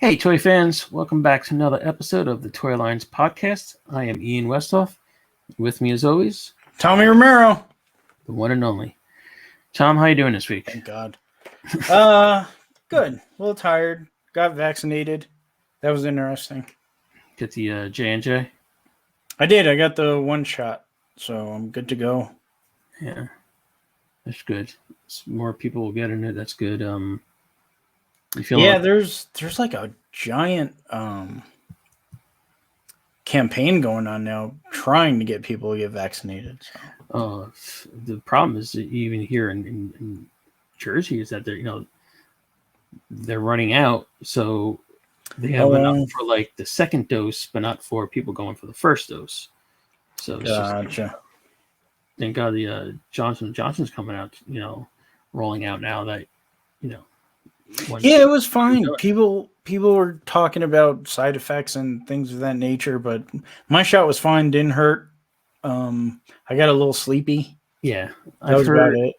Hey, toy fans, welcome back to another episode of the Toylines podcast. I am Ian Westhoff. With me, as always, Tommy Romero. the one and only. Tom, how you doing this week? Thank God. Good. A little tired. Got vaccinated. That was interesting. Get the J&J? I did. I got the one shot, so I'm good to go. Yeah, that's good. More people will get in it. That's good. You feel like there's like a giant campaign going on now, trying to get people to get vaccinated. So. The problem is that even here in Jersey is that they're running out, so they have enough for like the second dose, but not for people going for the first dose. So it's gotcha. Thank God the Johnson & Johnson's coming out, rolling out now that, it was fine. People were talking about side effects and things of that nature, but my shot was fine, didn't hurt. I got a little sleepy. Yeah, that was about it.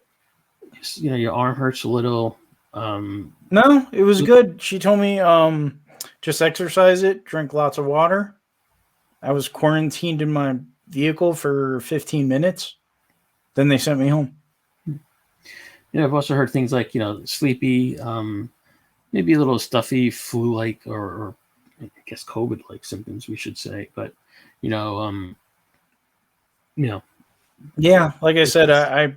Your arm hurts a little. No, it was good. She told me just exercise it, drink lots of water. I was quarantined in my vehicle for 15 minutes. Then they sent me home. I've also heard things like, sleepy, maybe a little stuffy, flu-like, or I guess COVID-like symptoms, we should say. But, yeah, like I said, I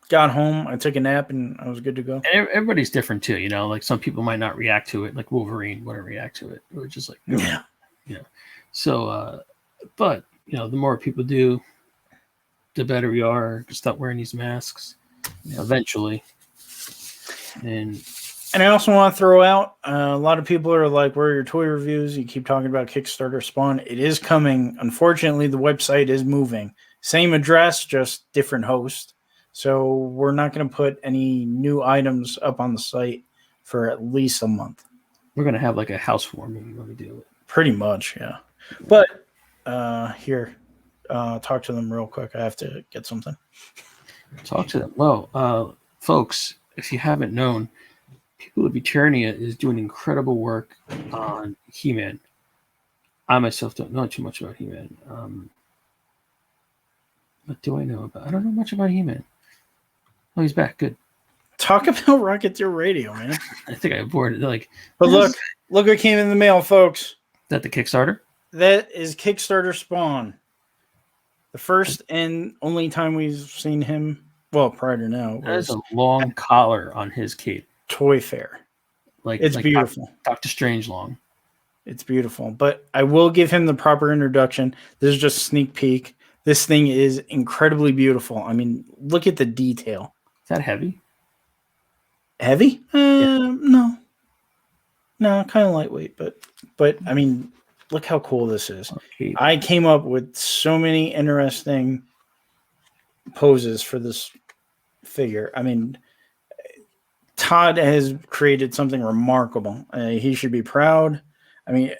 got home, I took a nap, and I was good to go. And everybody's different too, like some people might not react to it, like Wolverine wouldn't react to it, or just like, yeah. So, but, the more people do, the better we are. Stop wearing these masks. Eventually. And I also want to throw out a lot of people are like, where are your toy reviews? You keep talking about Kickstarter Spawn. It is coming. Unfortunately, the website is moving. Same address, just different host. So we're not going to put any new items up on the site for at least a month. We're going to have like a housewarming when we do it. Pretty much, yeah. But here, talk to them real quick. I have to get something. Talk to them. Well, folks, if you haven't known, People of Eternia is doing incredible work on He-Man. I myself don't know too much about He-Man. What do I know about? I don't know much about He-Man. Oh, he's back. Good. Talk about Rocketeer Radio, man. I think I avoided it. But look what came in the mail, folks. Is that the Kickstarter? That is Kickstarter Spawn. The first and only time we've seen him, well, prior to now. There's a long collar on his cape. Toy Fair. It's beautiful. Dr. Strange long. It's beautiful. But I will give him the proper introduction. This is just a sneak peek. This thing is incredibly beautiful. I mean, look at the detail. Is that heavy? Heavy? No. No, kind of lightweight, but I mean, look how cool this is. Okay. I came up with so many interesting poses for this figure. I mean, Todd has created something remarkable. He should be proud. I mean,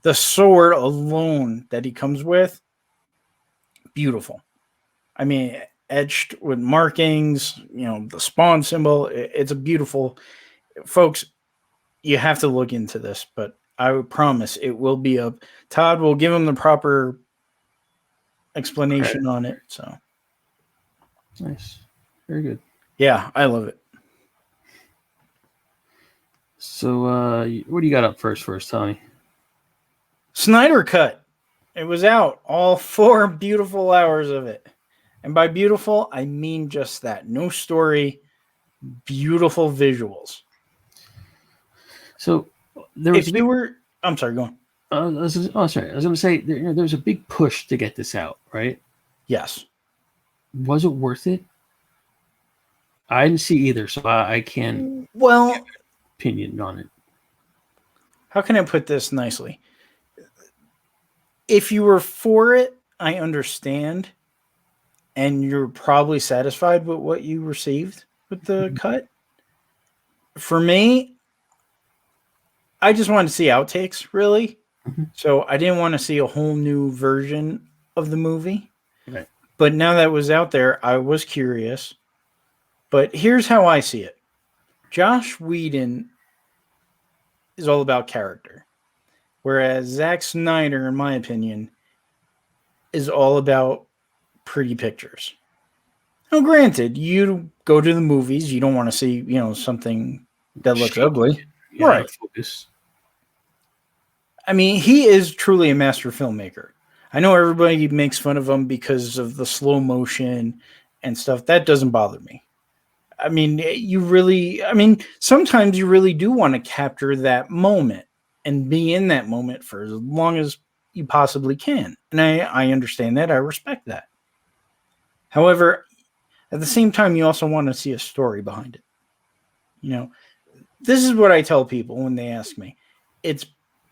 the sword alone that he comes with, beautiful. I mean, etched with markings, the Spawn symbol. It's a beautiful, folks, you have to look into this, but I would promise it will be up. Todd will give him the proper explanation on it. So nice. Very good. Yeah, I love it. So what do you got up first, Tommy? Snyder Cut. It was out. All 4 beautiful hours of it. And by beautiful, I mean just that. No story, beautiful visuals. So there was I'm sorry, go on. I was going to say there was a big push to get this out, right? Yes. Was it worth it? I didn't see either, so I can't. Well, opinion on it. How can I put this nicely? If you were for it, I understand, and you're probably satisfied with what you received with the cut. For me, I just wanted to see outtakes, really. Mm-hmm. So I didn't want to see a whole new version of the movie. Right. But now that it was out there, I was curious. But here's how I see it. Josh Whedon is all about character. Whereas Zack Snyder, in my opinion, is all about pretty pictures. Now, granted, you go to the movies, you don't want to see, something that looks ugly. Yeah, right. Focus. I mean, he is truly a master filmmaker. I know everybody makes fun of him because of the slow motion and stuff. That doesn't bother me. I mean, sometimes you really do want to capture that moment and be in that moment for as long as you possibly can. And I understand that. I respect that. However, at the same time, you also want to see a story behind it. This is what I tell people when they ask me. It's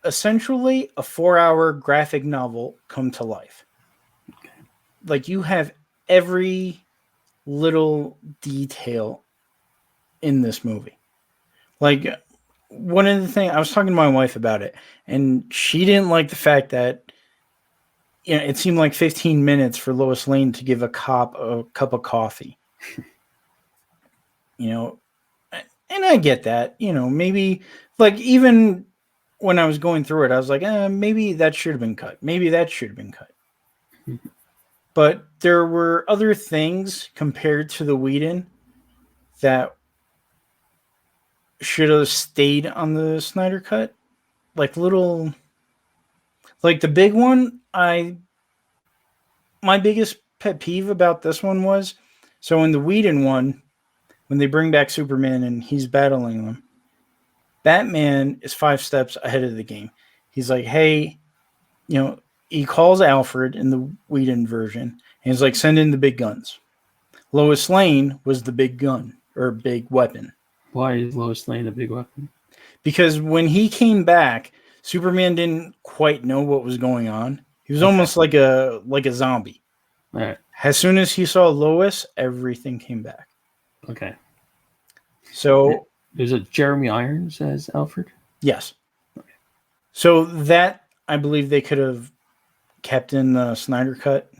essentially a 4-hour graphic novel come to life. Okay. Like, you have every little detail in this movie. Like, one of the things, I was talking to my wife about it, and she didn't like the fact that it seemed like 15 minutes for Lois Lane to give a cop a cup of coffee. And I get that. Maybe, like, even when I was going through it, I was like, maybe that should have been cut. Maybe that should have been cut. But there were other things compared to the Whedon that should have stayed on the Snyder cut. Like the big one, my biggest pet peeve about this one was, so in the Whedon one, when they bring back Superman and he's battling them, Batman is 5 steps ahead of the game. He's like, hey, he calls Alfred in the Whedon version, and he's like, send in the big guns. Lois Lane was the big gun, or big weapon. Why is Lois Lane a big weapon? Because when he came back, Superman didn't quite know what was going on. He was almost like a zombie. All right. As soon as he saw Lois, everything came back. Okay. So is it Jeremy Irons as Alfred? Yes. Okay. So that, I believe they could have kept in the Snyder cut.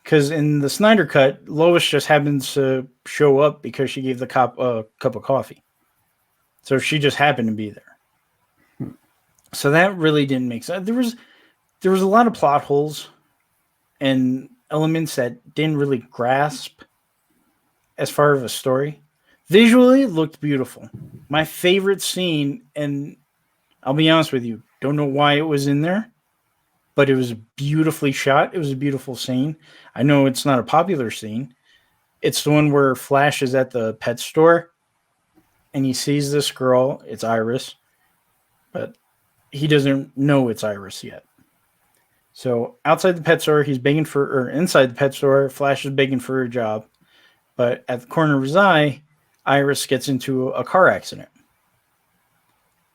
Because in the Snyder cut, Lois just happens to show up because she gave the cop a cup of coffee. So she just happened to be there. So that really didn't make sense. There was a lot of plot holes and elements that didn't really grasp as far as a story. Visually, it looked beautiful. My favorite scene, and I'll be honest with you, don't know why it was in there, but it was beautifully shot. It was a beautiful scene. I know it's not a popular scene. It's the one where Flash is at the pet store, and he sees this girl. It's Iris, but he doesn't know it's Iris yet. So outside the pet store, inside the pet store, Flash is begging for a job. But at the corner of his eye, Iris gets into a car accident.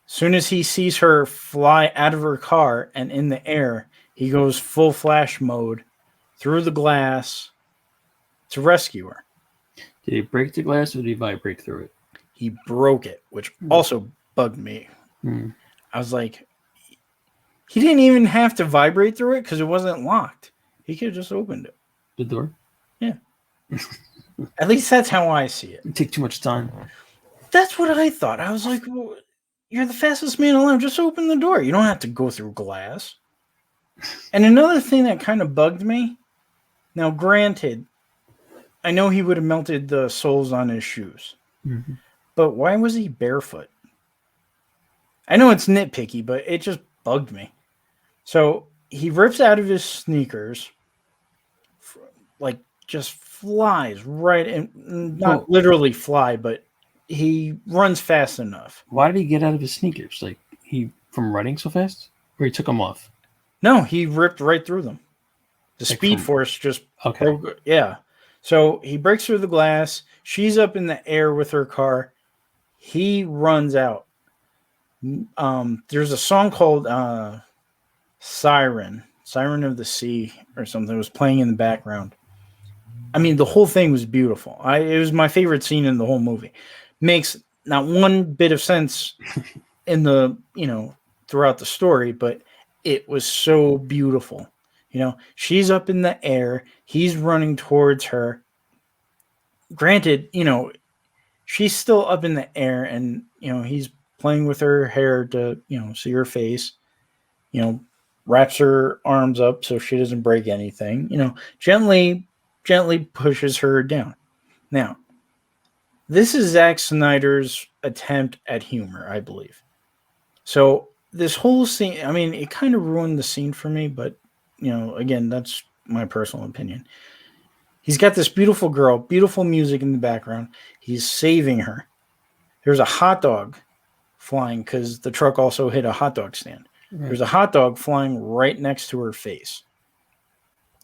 Soon as he sees her fly out of her car and in the air, he goes full Flash mode through the glass to rescue her. Did he break the glass or did he vibrate through it? He broke it, which also bugged me. Mm. I was like, he didn't even have to vibrate through it because it wasn't locked. He could have just opened it. The door? Yeah. At least that's how I see it. It'd take too much time. That's what I thought. I was like, well, you're the fastest man alive. Just open the door. You don't have to go through glass. And another thing that kind of bugged me, now granted, I know he would have melted the soles on his shoes. Mm-hmm. But why was he barefoot? I know it's nitpicky, but it just bugged me. So he rips out of his sneakers, like just flies right in, not literally fly, but he runs fast enough. Why did he get out of his sneakers? Like, he from running so fast? Or he took them off? No, he ripped right through them. The Speed Force just broke. Yeah. So he breaks through the glass. She's up in the air with her car. He runs out. There's a song called Siren of the Sea or something. It was playing in the background. I mean, the whole thing was beautiful. It was my favorite scene in the whole movie. Makes not one bit of sense in the, throughout the story, but it was so beautiful. She's up in the air. He's running towards her. Granted, she's still up in the air and, he's playing with her hair to, see her face, wraps her arms up so she doesn't break anything, gently pushes her down. Now, this is Zack Snyder's attempt at humor, I believe. So this whole scene, it kind of ruined the scene for me, but, again, that's my personal opinion. He's got this beautiful girl, beautiful music in the background. He's saving her. There's a hot dog flying because the truck also hit a hot dog stand. Right. There's a hot dog flying right next to her face.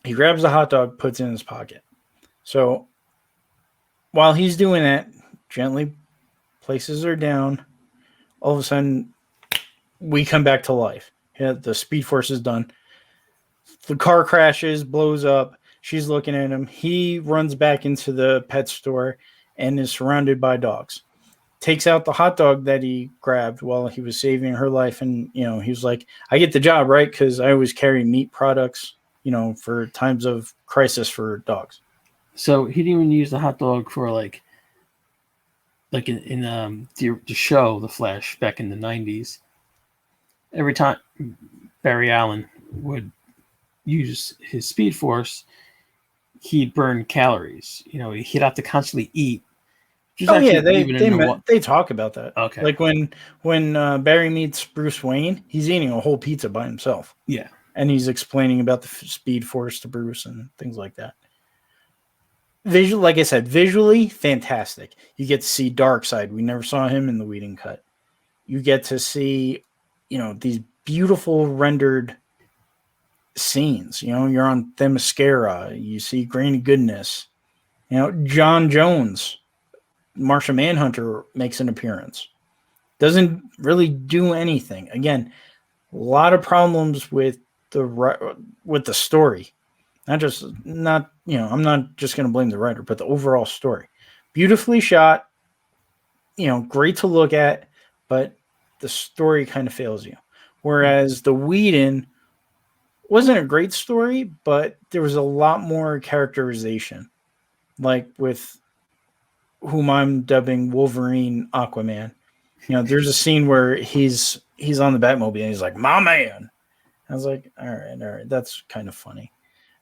He grabs the hot dog, puts it in his pocket. So while he's doing that, gently places her down. All of a sudden, we come back to life. Yeah, the Speed Force is done. The car crashes, blows up. She's looking at him. He runs back into the pet store and is surrounded by dogs. Takes out the hot dog that he grabbed while he was saving her life. And, he was like, I get the job, right? Because I always carry meat products, for times of crisis for dogs. So he didn't even use the hot dog for like in the show, The Flash, back in the 90s. Every time Barry Allen would use his Speed Force, he'd burn calories. He'd have to constantly eat. They talk about that. Okay. Like when Barry meets Bruce Wayne, he's eating a whole pizza by himself. Yeah. And he's explaining about the Speed Force to Bruce and things like that. Like I said, visually fantastic. You get to see Darkseid. We never saw him in the Whedon cut. You get to see, these beautiful rendered scenes. You're on Themyscira. You see Granny Goodness. John Jones, Martian Manhunter, makes an appearance. Doesn't really do anything. Again, a lot of problems with the story. I'm not just going to blame the writer, but the overall story. Beautifully shot, great to look at, but the story kind of fails you. Whereas the Whedon wasn't a great story, but there was a lot more characterization, like with whom I'm dubbing Wolverine Aquaman. There's a scene where he's on the Batmobile and he's like, "My man." I was like, all right, that's kind of funny.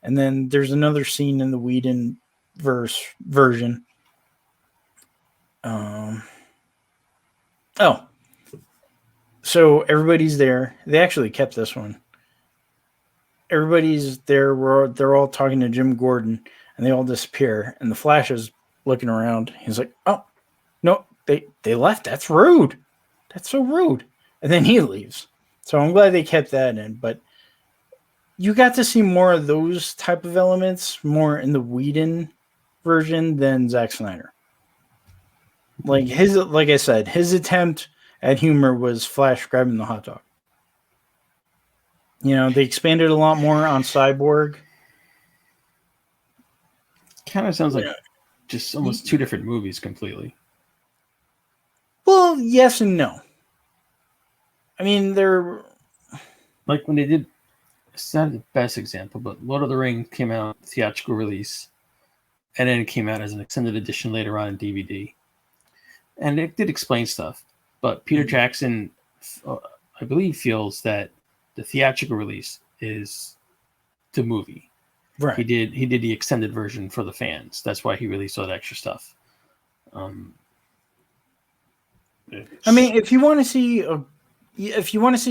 And then there's another scene in the Whedon version. So everybody's there. They actually kept this one. Everybody's there. They're all talking to Jim Gordon, and they all disappear. And the Flash is looking around. He's like, "Oh, no, they left. That's rude. That's so rude." And then he leaves. So I'm glad they kept that in. But you got to see more of those type of elements more in the Whedon version than Zack Snyder. Like I said, his attempt at humor was Flash grabbing the hot dog. They expanded a lot more on Cyborg. Kind of sounds like just almost two different movies completely. Well, yes and no. They're like when they did. It's not the best example, but Lord of the Rings came out theatrical release, and then it came out as an extended edition later on in DVD. And it did explain stuff, but Peter Jackson, I believe, feels that the theatrical release is the movie. Right. He did the extended version for the fans. That's why he released all that extra stuff. If you want to see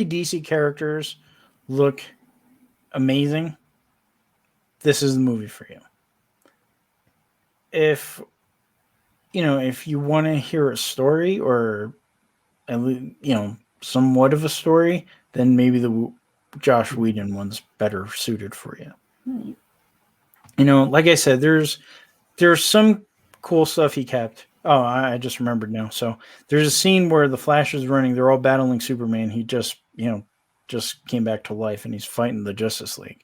DC characters look amazing, this is the movie for you. If you want to hear a story or somewhat of a story, then maybe the Joss Whedon one's better suited for you. Like I said, there's some cool stuff he kept. Oh, I just remembered now. So there's a scene where the Flash is running. They're all battling Superman. He just came back to life and he's fighting the Justice League.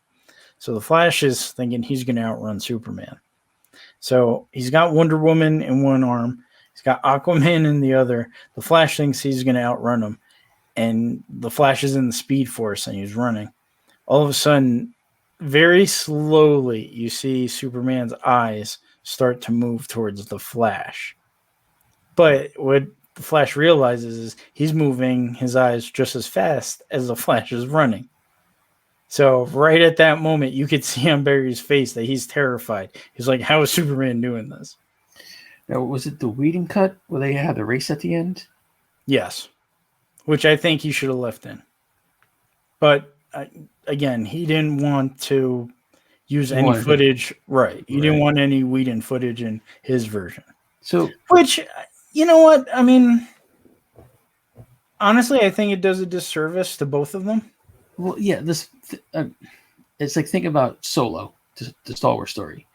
So the Flash is thinking he's going to outrun Superman. So he's got Wonder Woman in one arm. He's got Aquaman in the other. The Flash thinks he's going to outrun him. And the Flash is in the Speed Force and he's running. All of a sudden, very slowly, you see Superman's eyes start to move towards the Flash. But what the Flash realizes is he's moving his eyes just as fast as the Flash is running. So right at that moment, you could see on Barry's face that he's terrified. He's like, how is Superman doing this? Now, was it the Whedon cut where they had the race at the end? Yes. Which I think he should have left in. But again, he didn't want to use any footage. Right. He didn't want any Whedon footage in his version. So, which, you know what? I mean, honestly, I think it does a disservice to both of them. Well, yeah, it's like think about Solo, the Star Wars story.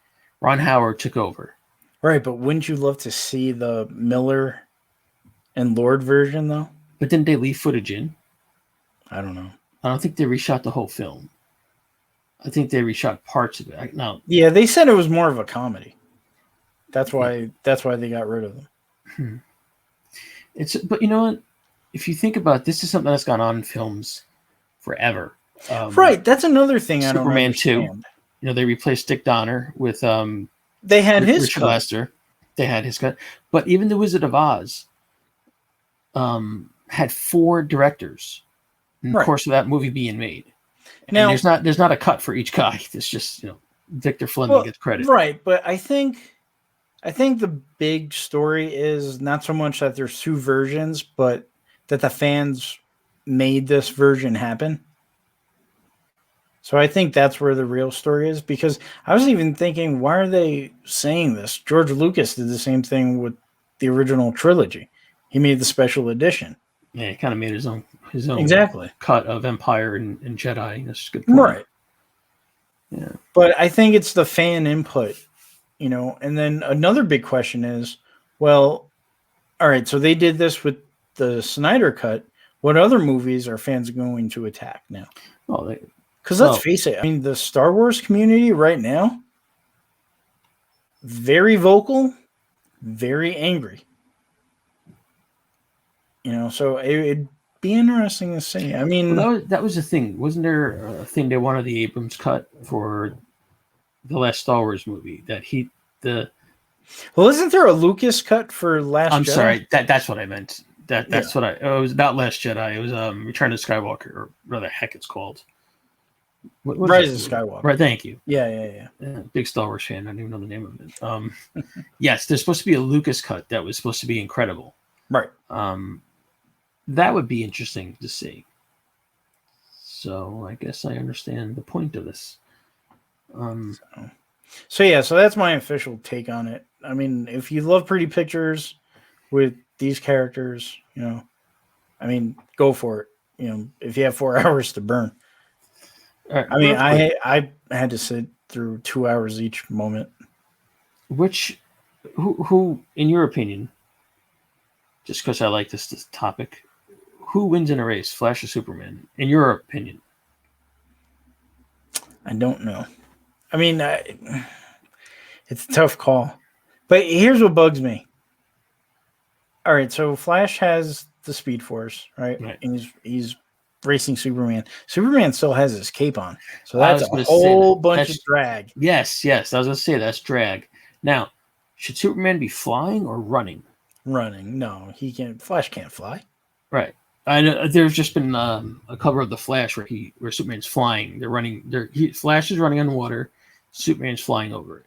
Ron Howard took over. Right, but wouldn't you love to see the Miller and Lord version, though? But didn't they leave footage in? I don't know. I don't think they reshot the whole film. I think they reshot parts of it. Yeah, they said it was more of a comedy. That's why they got rid of them. But you know what? If you think about it, this is something that's gone on in films forever. Right, that's another thing. Superman I don't understand. 2. They replaced Dick Donner with they had his Richard cut. Lester. They had his cut, but even The Wizard of Oz had 4 directors in the course of that movie being made. Now, and there's not a cut for each guy. It's just Victor Fleming gets credit. Right, but I think the big story is not so much that there's 2 versions, but that the fans made this version happen. So I think that's where the real story is, because I was even thinking, why are they saying this? George Lucas did the same thing with the original trilogy. He made the special edition. Yeah, he kind of made his own exactly cut of Empire and Jedi. That's a good point. Right. Yeah. But I think it's the fan input, and then another big question is, well, all right, so they did this with the Snyder cut. What other movies are fans going to attack now? Well, because let's face it, I mean, the Star Wars community right now, very vocal, very angry. So it'd be interesting to see. I mean, that was the thing. Wasn't there a thing they wanted the Abrams cut for the last Star Wars movie Well, isn't there a Lucas cut for Last Jedi? I'm sorry, that's what I meant. That's what it was not Last Jedi. It was Return of Skywalker, or whatever the heck it's called. What Rise of Skywalker. Right, thank you. Yeah. Big Star Wars fan. I don't even know the name of it. Yes, there's supposed to be a Lucas cut that was supposed to be incredible. Right. That would be interesting to see. So I guess I understand the point of this. So that's my official take on it. I mean, if you love pretty pictures with these characters, go for it. If you have 4 hours to burn. Right, I mean, I had to sit through 2 hours each moment. Who, in your opinion, just because I like this topic, who wins in a race, Flash or Superman? In your opinion? I don't know. I mean, it's a tough call. But here's what bugs me. All right, so Flash has the Speed Force, right? And he's racing Superman. Superman still has his cape on. So that's a whole bunch of drag. Yes. I was going to say that's drag. Now, should Superman be flying or running? Running. No, he can't. Flash can't fly. Right. I know there's just been a cover of the Flash where Superman's flying. They're running. Flash is running on water. Superman's flying over it.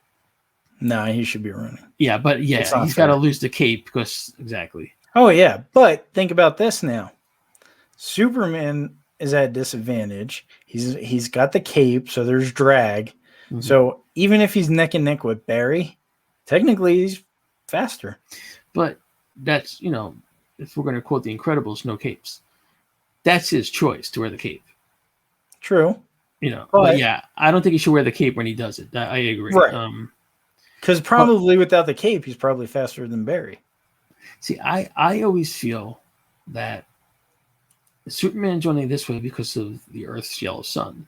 No, he should be running. Yeah, but he's got to lose the cape because exactly. Oh yeah, but think about this now. Superman is at a disadvantage. He's got the cape, so there's drag. Mm-hmm. So even if he's neck and neck with Barry, technically he's faster. But that's if we're going to quote The Incredibles, no capes. That's his choice to wear the cape. True. But yeah, I don't think he should wear the cape when he does it. I agree. Right. Because probably without the cape, he's probably faster than Barry. See, I always feel that Superman's running this way because of the Earth's yellow sun.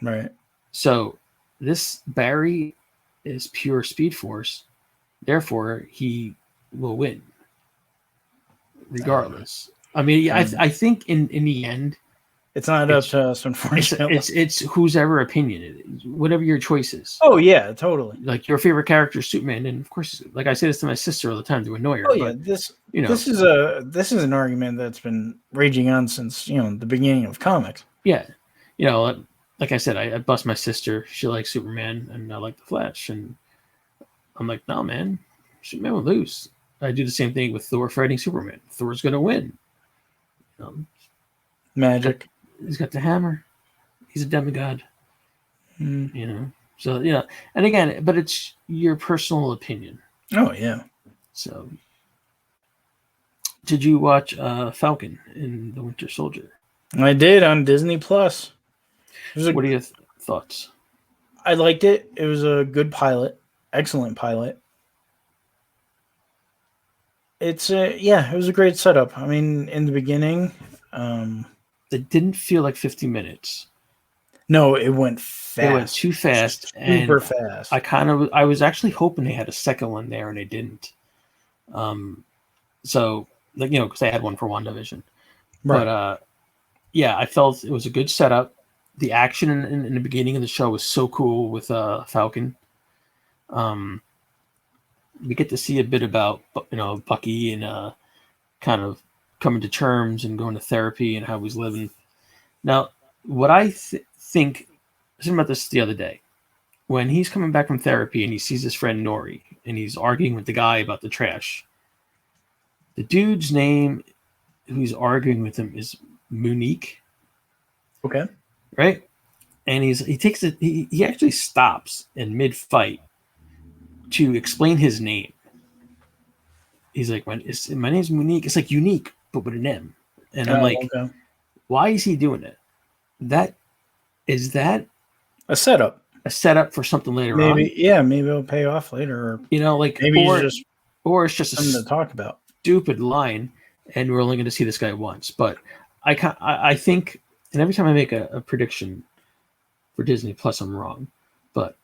Right. So this Barry is pure Speed Force. Therefore, he will win. Regardless. I mean, I think in the end, It's not up to us, unfortunately. It's whose ever opinion it is, whatever your choice is. Oh yeah, totally. Like your favorite character is Superman, and of course, like I say this to my sister all the time to annoy her. Oh yeah, this is an argument that's been raging on since the beginning of comics. Yeah, like I said, I bust my sister. She likes Superman, and I like the Flash, and I'm like, no, man, Superman will lose. I do the same thing with Thor fighting Superman. Thor's gonna win. Magic. He's got the hammer. He's a demigod. Mm. So and again, but it's your personal opinion. Oh yeah. So, did you watch Falcon and the Winter Soldier? I did on Disney Plus. What are your thoughts? I liked it. It was a good pilot, excellent pilot. It was a great setup. I mean, in the beginning, it didn't feel like 50 minutes. No, it went fast. It went too fast. Super fast. I was actually hoping they had a second one there, and they didn't. So, because they had one for WandaVision. Right. But, I felt it was a good setup. The action in the beginning of the show was so cool with Falcon. We get to see a bit about, Bucky and kind of coming to terms and going to therapy and how he's living. Now, what I think, I was thinking about this the other day, when he's coming back from therapy and he sees his friend Nori and he's arguing with the guy about the trash. The dude's name who's arguing with him is Monique. Okay. Right? And he actually stops in mid-fight to explain his name. He's like, my name's Monique. It's like unique, but with an M. And I'm like, okay. Why is he doing it? Is that a setup? A setup for something later on? Yeah, maybe it'll pay off later. Or, maybe it's just something to talk about. Stupid line, and we're only going to see this guy once. But I think, and every time I make a prediction for Disney Plus, I'm wrong. But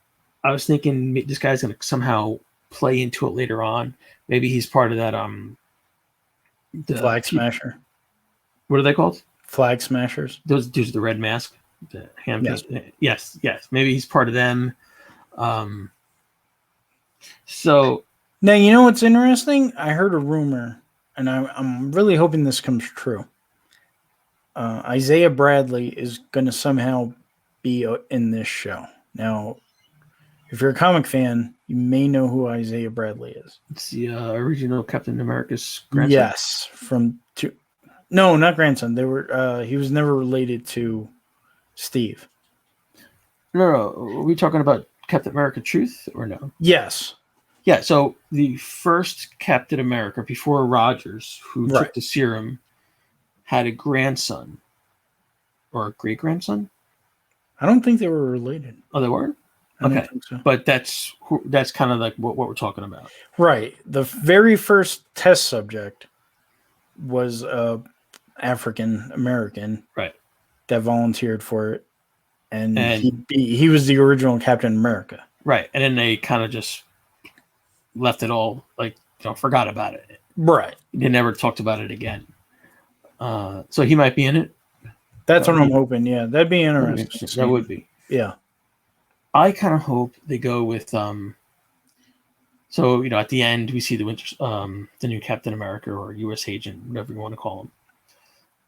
I was thinking this guy's going to somehow play into it later on. Maybe he's part of that the Flag Smasher. What are they called? Flag Smashers. Those dudes with the red mask. Yes. Maybe he's part of them. So now you know what's interesting? I heard a rumor, and I'm really hoping this comes true. Isaiah Bradley is going to somehow be in this show. Now, if you're a comic fan, you may know who Isaiah Bradley is. It's the original Captain America's grandson. Yes, no, not grandson. They were. He was never related to Steve. No. Are we talking about Captain America Truth or no? Yes. Yeah. So the first Captain America before Rogers, who took the serum, had a grandson or a great grandson. I don't think they were related. Oh, they weren't. Okay, so. But that's kind of like what we're talking about, right? The very first test subject was African American, right? That volunteered for it, and he was the original Captain America, right? And then they kind of just left it all, forgot about it, right? They never talked about it again. So he might be in it. That's what I'm hoping. Yeah, that'd be interesting. That would be. Yeah. I kind of hope they go with so at the end we see the new Captain America or U.S. agent, whatever you want to call him,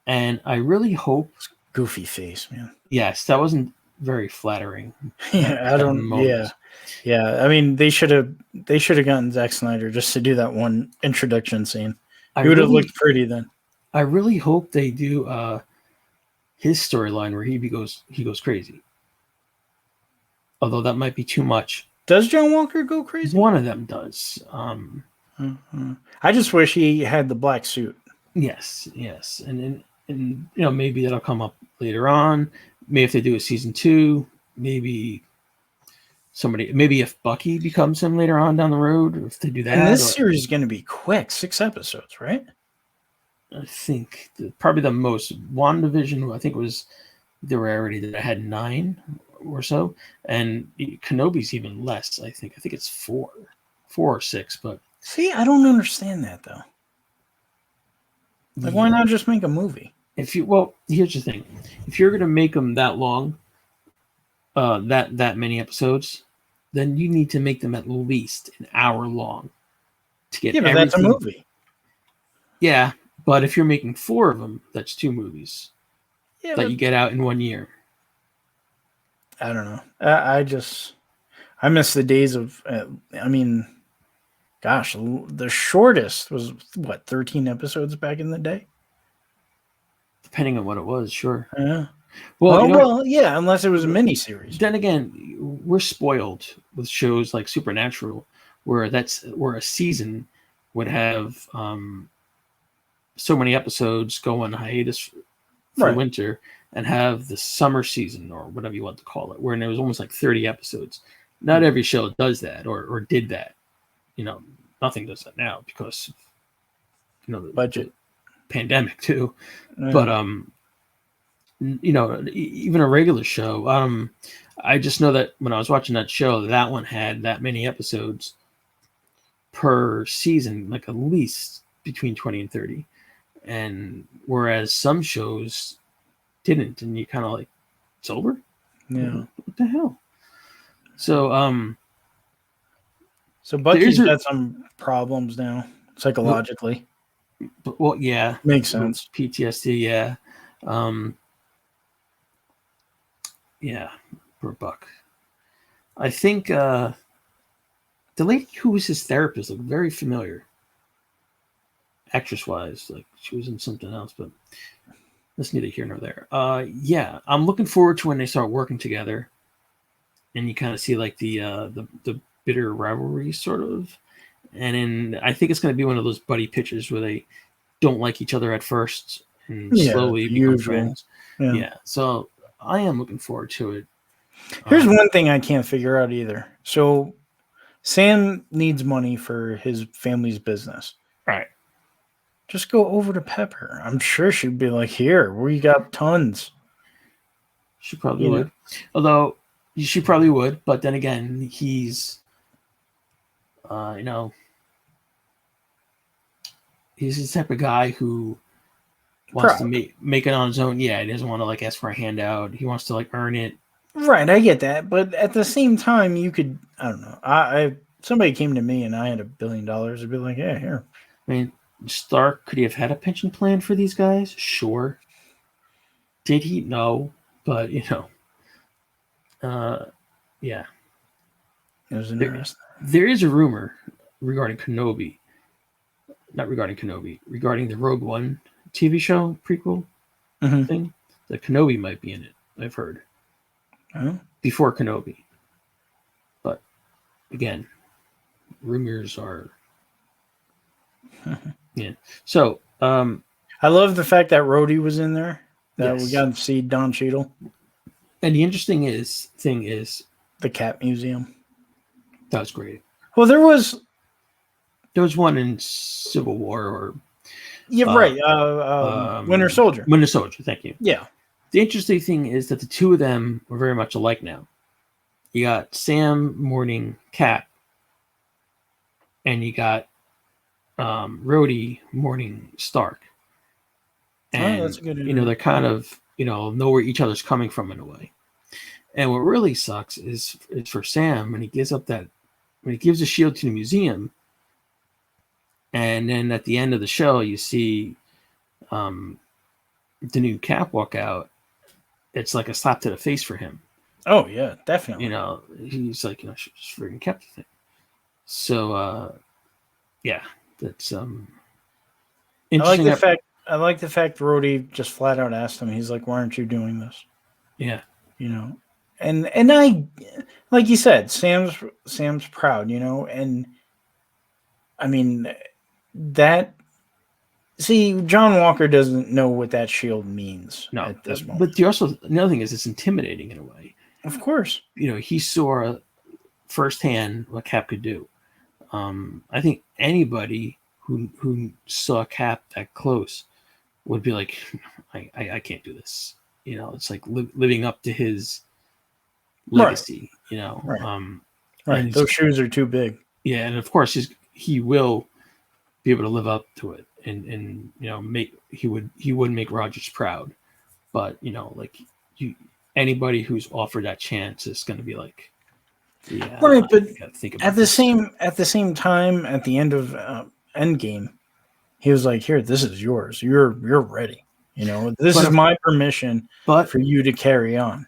and I really hope goofy face, man. Yes, that wasn't very flattering. Yeah, I don't. Yeah. I mean, they should have gotten Zack Snyder just to do that one introduction scene. He would have looked pretty then. I really hope they do his storyline where he goes crazy. Although that might be too much. Does John Walker go crazy? One of them does. I just wish he had the black suit. Yes, and maybe that'll come up later on. Maybe if they do a season 2, maybe if Bucky becomes him later on down the road, or if they do that. And this series is going to be quick, 6 episodes, right? I think probably the most WandaVision. I think was the rarity that I had 9. Or so, and Kenobi's even less. I think it's 4 or 6. But see, I don't understand that though. Why not just make a movie? Here's the thing: if you're gonna make them that long, that many episodes, then you need to make them at least an hour long to get but that's a everything. movie. Yeah, but if you're making 4 of them, that's 2 movies that you get out in 1 year. I don't know. I miss the days of. Gosh, the shortest was what 13 episodes back in the day. Depending on what it was, sure. Yeah. Well, yeah, unless it was a miniseries. Then again, we're spoiled with shows like Supernatural, where a season would have so many episodes go on hiatus for winter and have the summer season or whatever you want to call it, where there was almost like 30 episodes. Not every show does that or did that. Nothing does that now because the budget, pandemic too. Yeah. But even a regular show. I just know that when I was watching that show, that one had that many episodes per season, like at least between 20 and 30. And whereas some shows didn't, and you kind of like, it's over? Yeah. What the hell? So Bucky's got some problems now, psychologically. Well, yeah. Makes sense. PTSD, yeah. Yeah, poor Buck. I think the lady who was his therapist looked very familiar. Actress-wise, like she was in something else, but that's neither here nor there. Yeah, I'm looking forward to when they start working together, and you kind of see like the bitter rivalry, sort of. And then I think it's going to be one of those buddy pitches where they don't like each other at first and slowly become friends. Yeah, so I am looking forward to it. Here's one thing I can't figure out either. So Sam needs money for his family's business. Right. Just go over to Pepper. I'm sure she'd be like, here, we got tons. She probably would. Although she probably would, but then again, he's he's the type of guy who wants to make it on his own. Yeah, he doesn't want to like ask for a handout. He wants to like earn it. Right, I get that, but at the same time, you could. I don't know. I somebody came to me and I had $1 billion. I'd be like, yeah, here. I mean, Stark, could he have had a pension plan for these guys? Sure. Did he? No, but yeah. It was interesting. There is a rumor regarding Kenobi. Not regarding Kenobi, regarding the Rogue One TV show prequel thing. That Kenobi might be in it. I've heard. Before Kenobi. But again, rumors are. Yeah. So I love the fact that Rhodey was in there. That we got to see Don Cheadle. And the interesting thing is the Cat Museum. That was great. Well, there was one in Civil War or Winter Soldier. Winter Soldier, thank you. Yeah. The interesting thing is that the two of them are very much alike now. You got Sam mourning Cap, and you got Rhodey mourning Stark. And that's a good idea. they're kind of know where each other's coming from in a way. And what really sucks is for Sam when he gives the shield to the museum, and then at the end of the show you see the new Cap walk out. It's like a slap to the face for him. Oh yeah, definitely. He's like, just freaking kept the thing. So yeah, that's interesting. I like the fact Rhodey just flat out asked him. He's like, "Why aren't you doing this?" Yeah, and I, like you said, Sam's proud, and I mean that. See, John Walker doesn't know what that shield means at this moment. But another thing is it's intimidating in a way. Of course. He saw firsthand what Cap could do. I think anybody who saw Cap that close would be like, I can't do this. It's like living up to his legacy, Right. Right. Those shoes are too big. Yeah, and of course he will be able to live up to it. and he would make Rogers proud, but anybody who's offered that chance is going to be like, yeah, right. But think about at the same time, at the end of Endgame, he was like, "Here, this is yours. You're ready. This is my permission for you to carry on."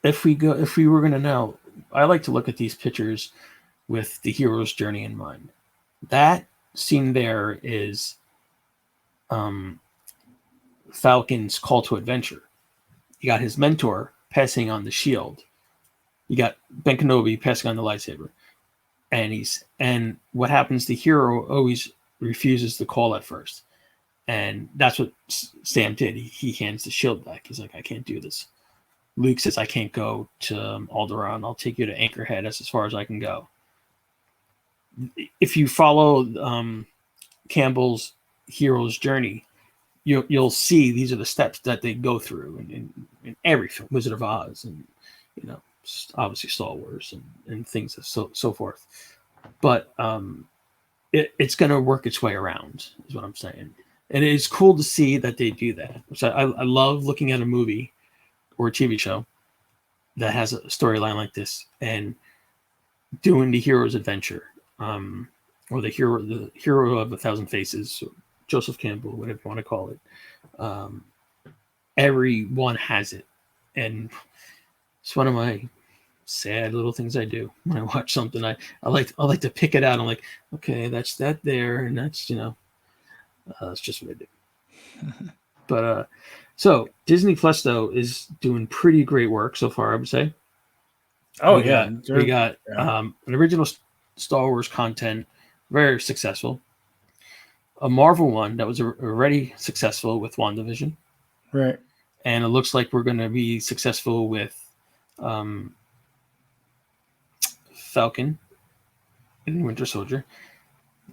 If we were going to know, I like to look at these pictures with the hero's journey in mind. That scene there is Falcon's call to adventure. You got his mentor passing on the shield. You got Ben Kenobi passing on the lightsaber. And what happens, the hero always refuses the call at first. And that's what Sam did. He hands the shield back. He's like, I can't do this. Luke says, I can't go to Alderaan. I'll take you to Anchorhead. That's as far as I can go. If you follow Campbell's hero's journey, you'll see these are the steps that they go through in every film, Wizard of Oz, and obviously Star Wars and things so forth. But it's going to work its way around, is what I'm saying. And it's cool to see that they do that. So I love looking at a movie or a TV show that has a storyline like this and doing the hero's adventure, or the hero of a thousand faces, or Joseph Campbell, whatever you want to call it. Everyone has it, and it's one of my sad little things I do when I watch something. I like to pick it out. I'm like, okay, that's that there, and that's that's just what I do. But so Disney Plus though is doing pretty great work so far, I would say. Oh, we got an original Star Wars content, very successful. A Marvel one that was already successful with WandaVision. Right. And it looks like we're going to be successful with Falcon and Winter Soldier.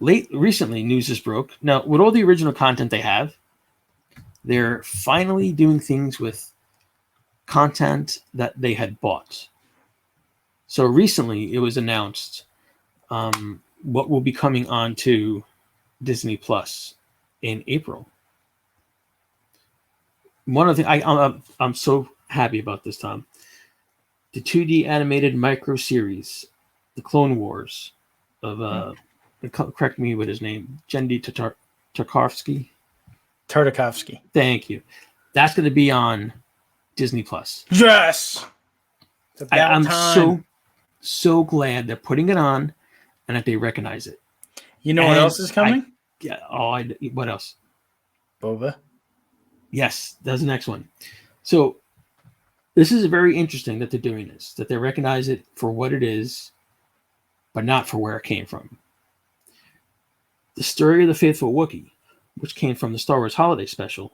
Recently, news is broke. Now, with all the original content they have, they're finally doing things with content that they had bought. So recently, it was announced what will be coming on to Disney Plus in April. One of the I'm so happy about this, Tom. The 2D animated micro series, The Clone Wars, of correct me with his name, Genndy Tartakovsky. Thank you. That's going to be on Disney Plus. Yes. I'm so glad they're putting it on and that they recognize it. You know what else is coming? What else? Boba. Yes, that's the next one. So this is very interesting that they're doing this, that they recognize it for what it is, but not for where it came from. The Story of the Faithful Wookiee, which came from the Star Wars Holiday Special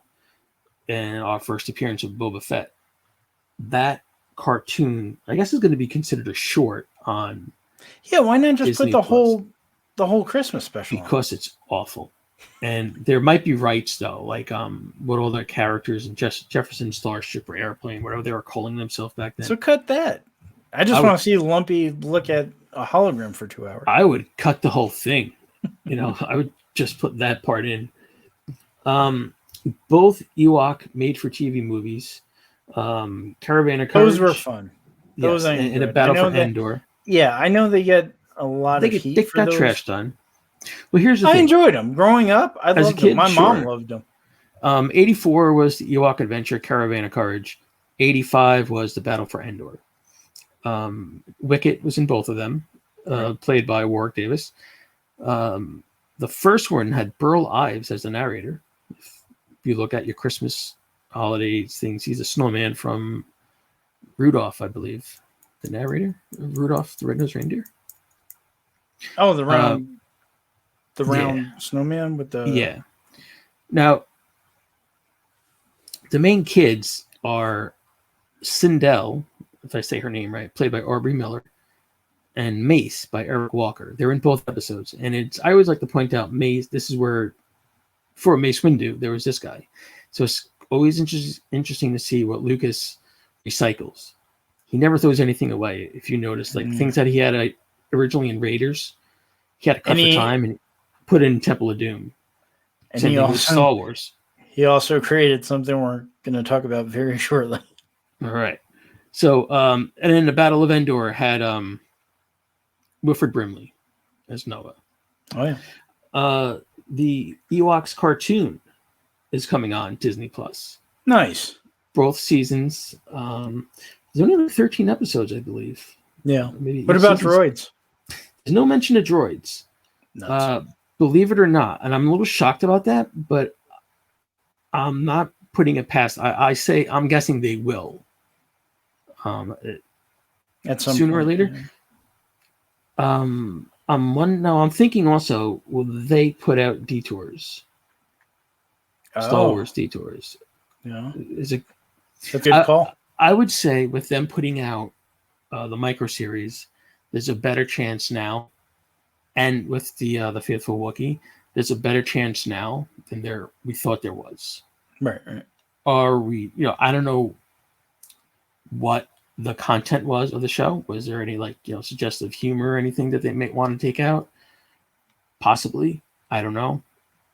and our first appearance of Boba Fett. That cartoon, I guess, is going to be considered a short on. Yeah, why not just Disney put Plus. the whole Christmas special? Because it's awful. And there might be rights though, like what all the characters in Jefferson Starship or Airplane, whatever they were calling themselves back then. So cut that. I just want to see Lumpy look at a hologram for 2 hours. I would cut the whole thing. I would just put that part in. Both Ewok made-for-TV movies, Caravan of Courage. Those were fun. Those and A Battle for Endor. Yeah, I know they get a lot of heat for those. Trash done. Well, here's the thing. I enjoyed them. Growing up, I loved them. My mom loved them. 84 was the Ewok Adventure, Caravan of Courage. 85 was The Battle for Endor. Wicket was in both of them, played by Warwick Davis. The first one had Burl Ives as the narrator. If you look at your Christmas holidays things, he's a snowman from Rudolph, I believe. The narrator of Rudolph the Red-Nosed Reindeer. Oh, the round snowman with the... Yeah. Now, the main kids are Sindel, if I say her name right, played by Aubrey Miller, and Mace by Eric Walker. They're in both episodes. And I always like to point out Mace, this is where, for Mace Windu, there was this guy. So it's always interesting to see what Lucas recycles. He never throws anything away. If you notice, like things that he had originally in Raiders, he had to cut for time and put in Temple of Doom. And Same thing with Star Wars. He also created something we're going to talk about very shortly. All right. So, and then the Battle of Endor had Wilford Brimley as Noah. Oh, yeah. The Ewoks cartoon is coming on Disney Plus. Nice. Both seasons. There's only like 13 episodes, I believe. Yeah. What about droids? There's no mention of droids. Believe it or not, and I'm a little shocked about that, but I'm not putting it past. I'm guessing they will. At some sooner point, or later. Yeah. I'm thinking also, will they put out detours? Star Wars detours. Yeah. Is it? That's a good call. I would say with them putting out the micro series, there's a better chance now, and with the Faithful Wookiee, there's a better chance now than we thought there was. Right. Are we? I don't know what the content was of the show. Was there any suggestive humor or anything that they may want to take out? Possibly. I don't know.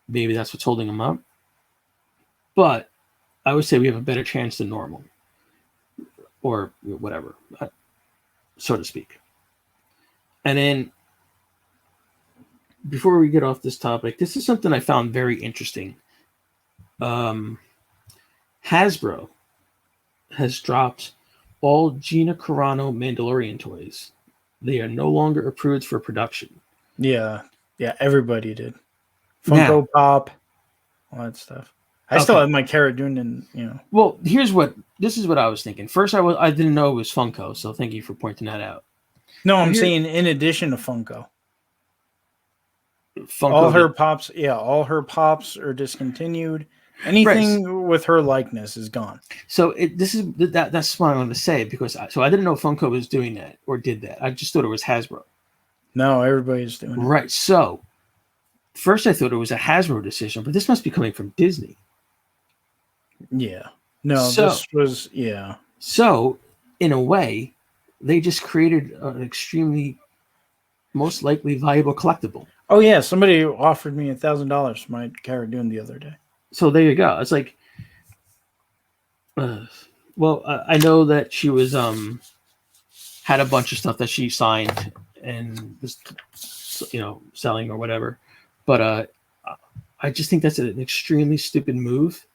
Maybe that's what's holding them up. But I would say we have a better chance than normal. Or whatever, so to speak. And then, before we get off this topic, this is something I found very interesting. Hasbro has dropped all Gina Carano Mandalorian toys. They are no longer approved for production. Yeah, everybody did. Funko Pop, all that stuff. I still have my Cara Dune, and Well, this is what I was thinking. First, I didn't know it was Funko, so thank you for pointing that out. No, I'm saying in addition to Funko. All her pops are discontinued. Anything with her likeness is gone. So that's what I wanted to say, because I didn't know Funko was doing that or did that. I just thought it was Hasbro. No, everybody's doing it. Right. So first I thought it was a Hasbro decision, but this must be coming from Disney. Yeah. No, this was So in a way, they just created an extremely, most likely valuable collectible. Oh yeah, somebody offered me $1,000 for my Cara Dune the other day. So there you go. It's like, I know that she was had a bunch of stuff that she signed and was, selling or whatever. But I just think that's an extremely stupid move.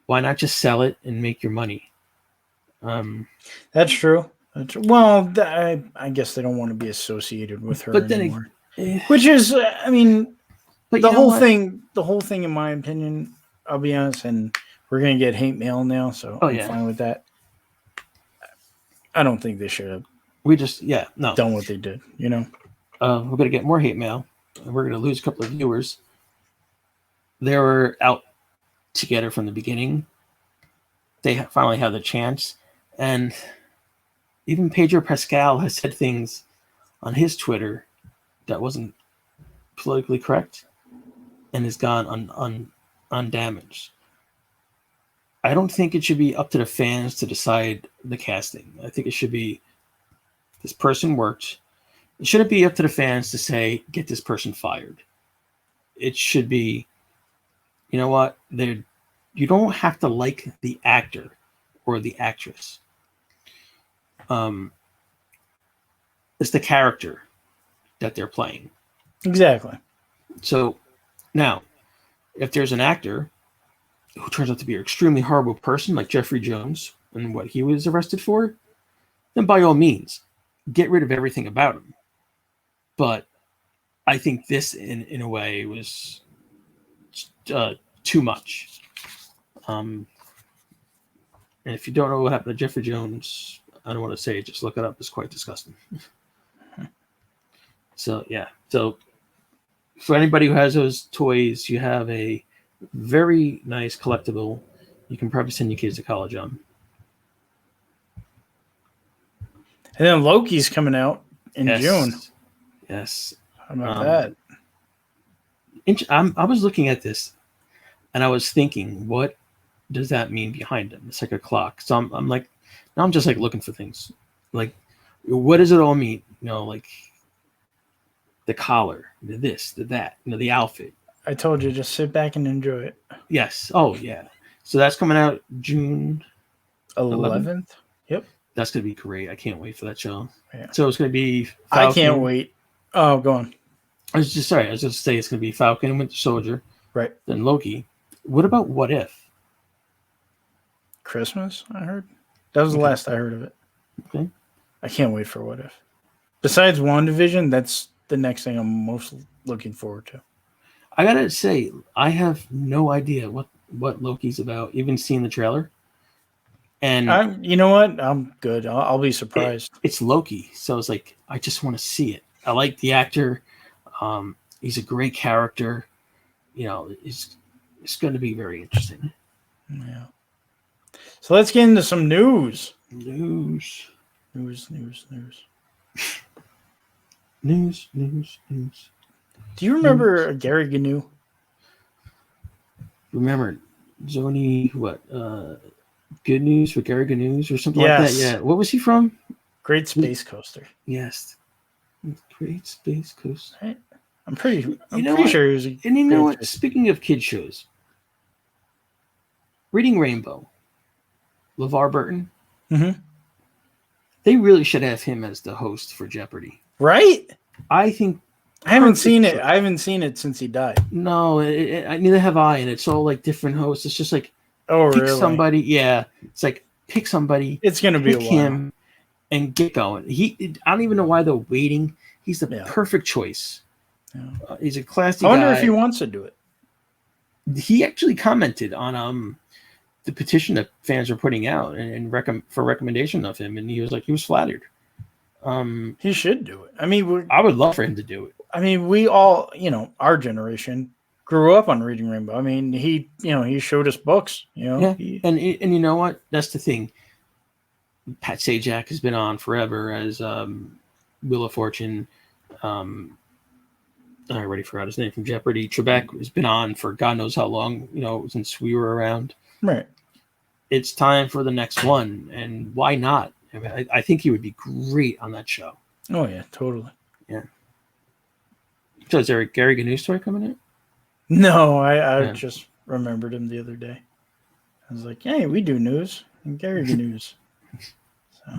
Why not just sell it and make your money? That's true. Well, I guess they don't want to be associated with her anymore. Which is, but the whole thing, in my opinion, I'll be honest, and we're going to get hate mail now, so I'm fine with that. I don't think they should have done what they did, We're going to get more hate mail, and we're going to lose a couple of viewers. They were out together from the beginning. They finally had the chance, and even Pedro Pascal has said things on his Twitter that wasn't politically correct and has gone undamaged. I don't think it should be up to the fans to decide the casting. I think it should be, this person worked. It shouldn't be up to the fans to say, get this person fired. It should be, you know what? You don't have to like the actor or the actress. It's the character that they're playing. Exactly. So now, if there's an actor who turns out to be an extremely horrible person, like Jeffrey Jones and what he was arrested for, then by all means, get rid of everything about him. But I think this, in a way, was too much. And if you don't know what happened to Jeffrey Jones, I don't want to say it, just look it up. It's quite disgusting. So, yeah. So, for anybody who has those toys, you have a very nice collectible you can probably send your kids to college on. And then Loki's coming out in June. Yes. How about that? I was looking at this, and I was thinking, what does that mean behind him? It's like a clock. So I'm like, now I'm just like looking for things. Like, what does it all mean? Like the collar, the this, the that, the outfit. I told you, just sit back and enjoy it. Yes. Oh, yeah. So that's coming out June 11th. Yep. That's going to be great. I can't wait for that show. Yeah. So it's going to be Falcon. I can't wait. Oh, go on. I was just going to say it's going to be Falcon and Winter Soldier. Right. Then Loki. What about What If? Christmas, I heard. That was the last I heard of it. Okay. I can't wait for What If. Besides WandaVision, that's the next thing I'm most looking forward to. I got to say, I have no idea what Loki's about, even seeing the trailer. And you know what? I'm good. I'll be surprised. It's Loki. So it's like, I just want to see it. I like the actor. He's a great character. You know, it's going to be very interesting. Yeah. So let's get into some news. News. Do you remember Gary Gnu? Remember, Zoni, what? Good News with Gary News or something like that? Yeah. What was he from? Great Space Coaster. Yes. Great Space Coaster. Right. I'm pretty sure he was. And you know what? Speaking of kid shows, Reading Rainbow, LeVar Burton. Mm-hmm. They really should have him as the host for Jeopardy. Right? I think. I haven't seen it. I haven't seen it since he died. No, neither have I. And it's all like different hosts. It's just like, pick somebody. Yeah, it's like pick somebody. It's gonna be him and get going. I don't even know why they're waiting. He's the perfect choice. Yeah. He's a classy guy. I wonder if he wants to do it. He actually commented on the petition that fans were putting out and for recommendation of him, and he was flattered. He should do it. I mean, I would love for him to do it. I mean, we all, our generation grew up on Reading Rainbow. I mean, he showed us books. And you know what? That's the thing. Pat Sajak has been on forever as Wheel of Fortune. I already forgot his name from Jeopardy. Trebek has been on for God knows how long. Since we were around. Right. It's time for the next one, and why not? I mean, I think he would be great on that show. Oh yeah, totally. Yeah. So is there a Gary Gnu story coming in? No, I just remembered him the other day. I was like, hey, we do news. And Gary News. So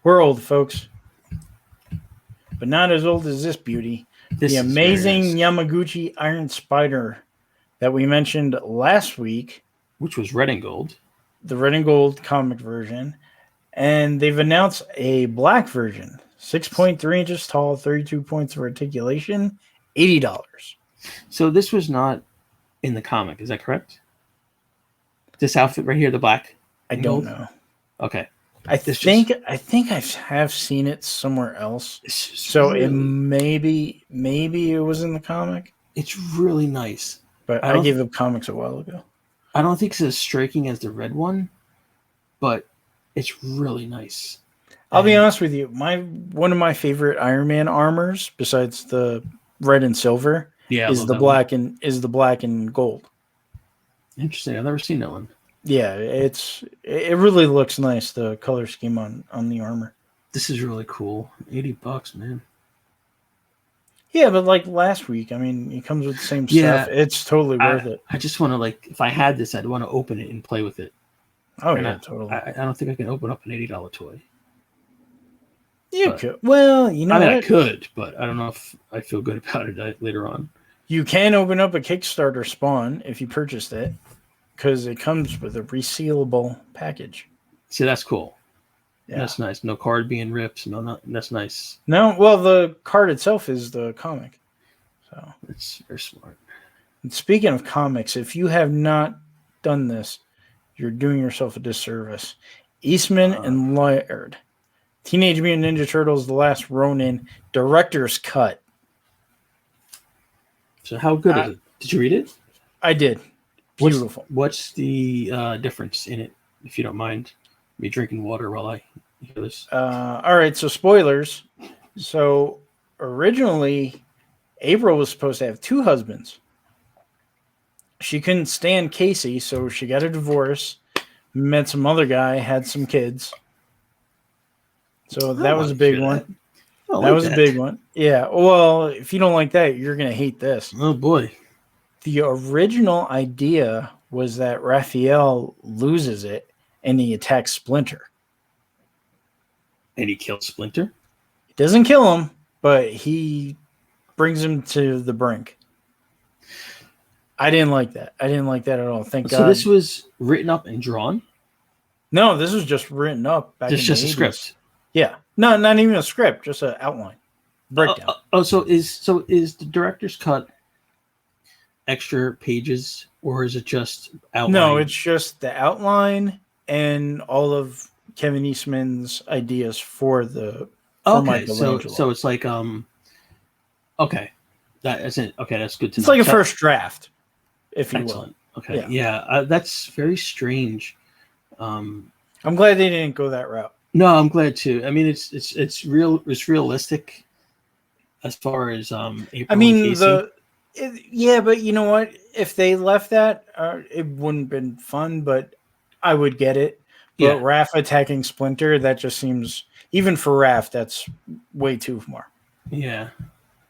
we're old, folks. But not as old as this beauty. The amazing Yamaguchi Iron Spider that we mentioned last week. Which was red and gold. The red and gold comic version. And they've announced a black version. 6.3 inches tall, 32 points of articulation, $80. So this was not in the comic, is that correct? This outfit right here, the black? I don't know. Okay. I think I have seen it somewhere else. So it maybe it was in the comic. It's really nice. But I gave up comics a while ago. I don't think it's as striking as the red one, but it's really nice. I'll be honest with you. One of my favorite Iron Man armors, besides the red and silver, is the black and gold. Interesting. I've never seen that one. Yeah, it really looks nice, the color scheme on the armor. This is really cool. $80, man. Yeah, but like last week, I mean, it comes with the same stuff. It's totally worth it. I just want to, if I had this, I'd want to open it and play with it. Oh, yeah, totally. I don't think I can open up an $80 toy. You could. Well, I could, but I don't know if I feel good about it later on. You can open up a Kickstarter spawn if you purchased it, because it comes with a resealable package. See, that's cool. Yeah. That's nice. No card being ripped. That's nice. No, well, the card itself is the comic. So it's very smart. And speaking of comics, if you have not done this, you're doing yourself a disservice. Eastman and Laird. Teenage Mutant Ninja Turtles: The Last Ronin director's cut. So how good is it? Did you read it? I did. Beautiful. What's the difference in it, if you don't mind me drinking water while I hear this? All right, so spoilers. So originally, April was supposed to have two husbands. She couldn't stand Casey, so she got a divorce, met some other guy, had some kids. So that was a big one. That was a big one. Yeah. Well, if you don't like that, you're going to hate this. Oh, boy. the original idea was that Raphael loses it and he attacks Splinter. And he kills Splinter? He doesn't kill him, but he brings him to the brink. I didn't like that. I didn't like that at all. Thank God. So this was written up and drawn? No, this was just written up back in the 80s. Just a script? Yeah. No, not even a script, just an outline. Breakdown. So is the director's cut extra pages, or is it just outline? No, it's just the outline and all of Kevin Eastman's ideas for Michelangelo. So it's like okay. That's it. Okay, that's good to know. It's like a first draft, if you will. Okay. Yeah. That's very strange. I'm glad they didn't go that route. No, I'm glad too. I mean, it's realistic as far as April. I mean, but you know what? If they left that, it wouldn't have been fun. But I would get it. But Raph attacking Splinter, that just seems, even for Raph, that's way too far. Yeah,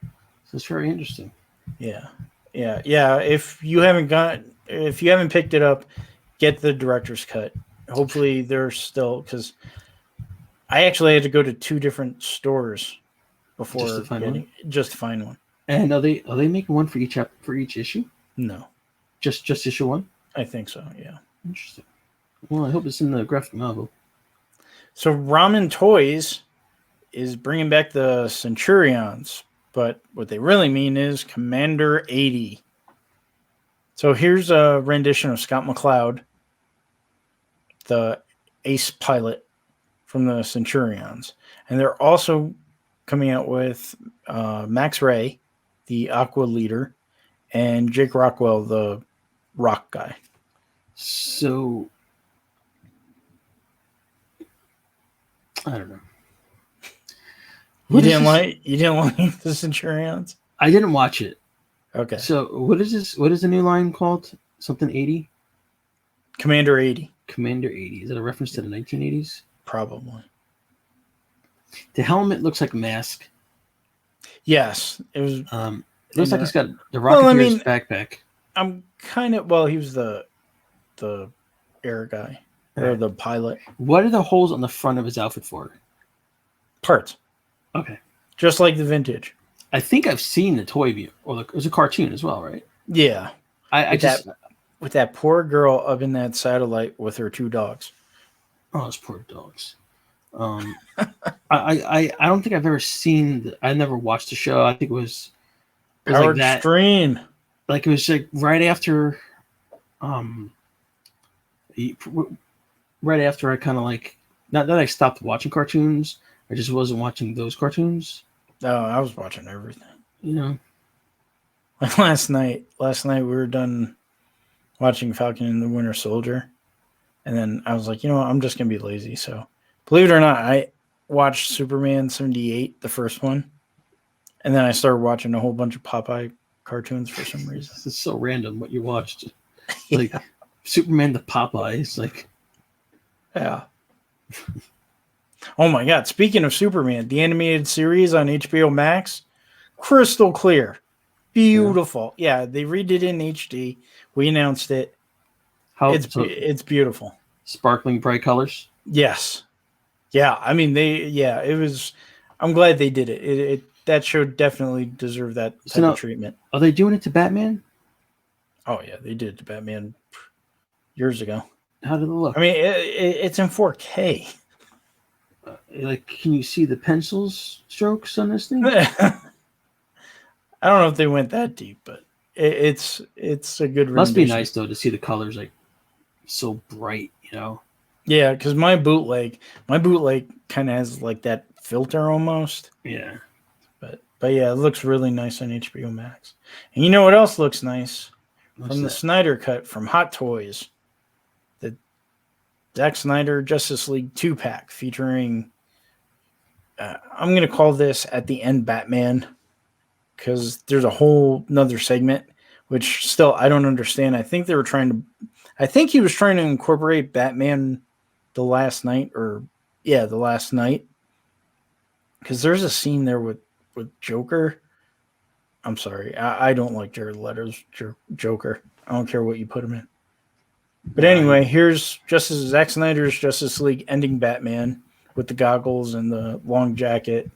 so it's very interesting. Yeah. If you haven't picked it up, get the director's cut. Hopefully, they're still, because I actually had to go to 2 different stores before just to find one. And are they making one for each issue? No, just issue 1. I think so. Yeah. Interesting. Well, I hope it's in the graphic novel. So Ramen Toys is bringing back the Centurions, but what they really mean is Commander 80. So here's a rendition of Scott McCloud, the ace pilot from the Centurions. And they're also coming out with Max Ray, the Aqua leader, and Jake Rockwell, the rock guy. So I don't know. You didn't like the Centurions? I didn't watch it. Okay. So what is this? What is the new line called? Something 80? Commander 80. Commander 80. Is that a reference to the 1980s? Probably. The helmet looks like a mask. Yes. It was. It looks like he's got the Rocketeer's backpack. I'm kind of. Well, he was the air guy. Or the pilot. What are the holes on the front of his outfit for? Parts. Okay. Just like the vintage. I think I've seen the toy view. Or it was a cartoon as well, right? Yeah. With that poor girl up in that satellite with her 2 dogs. Oh, those poor dogs. I don't think I've ever seen. I never watched the show. I think it was Howard like Stream. Like it was like right after, right after I kind of like, not that I stopped watching cartoons. I just wasn't watching those cartoons. No, I was watching everything. You know, like last night we were done watching Falcon and the Winter Soldier, and then I was like, you know what, I'm just gonna be lazy. So, believe it or not, I watched Superman 78, the first one, and then I started watching a whole bunch of Popeye cartoons for some reason. This is so random what you watched. Like Superman to Popeyes, like yeah. Oh my God! Speaking of Superman, the animated series on HBO Max, crystal clear, beautiful. Yeah, they redid it in HD. We announced it. It's beautiful, sparkling bright colors. Yes, yeah. I mean, it was. I'm glad they did it. That show definitely deserved that type of treatment. Are they doing it to Batman? Oh yeah, they did it to Batman years ago. How did it look? I mean, it's in 4K. Like, can you see the pencil strokes on this thing? I don't know if they went that deep, but it's a good. Must be nice though to see the colors like so bright, you know. Yeah, because my bootleg kind of has like that filter almost. Yeah, but yeah, it looks really nice on HBO Max. And you know what else looks nice? From the Snyder cut from Hot Toys. Zack Snyder Justice League 2-pack featuring, I'm going to call this At the End Batman, because there's a whole nother segment, which still I don't understand. I think he was trying to incorporate Batman The Last Night, The Last Night, because there's a scene there with Joker. I'm sorry. I don't like Jared Leto's Joker. I don't care what you put him in. But anyway, here's Zack Snyder's Justice League ending Batman with the goggles and the long jacket.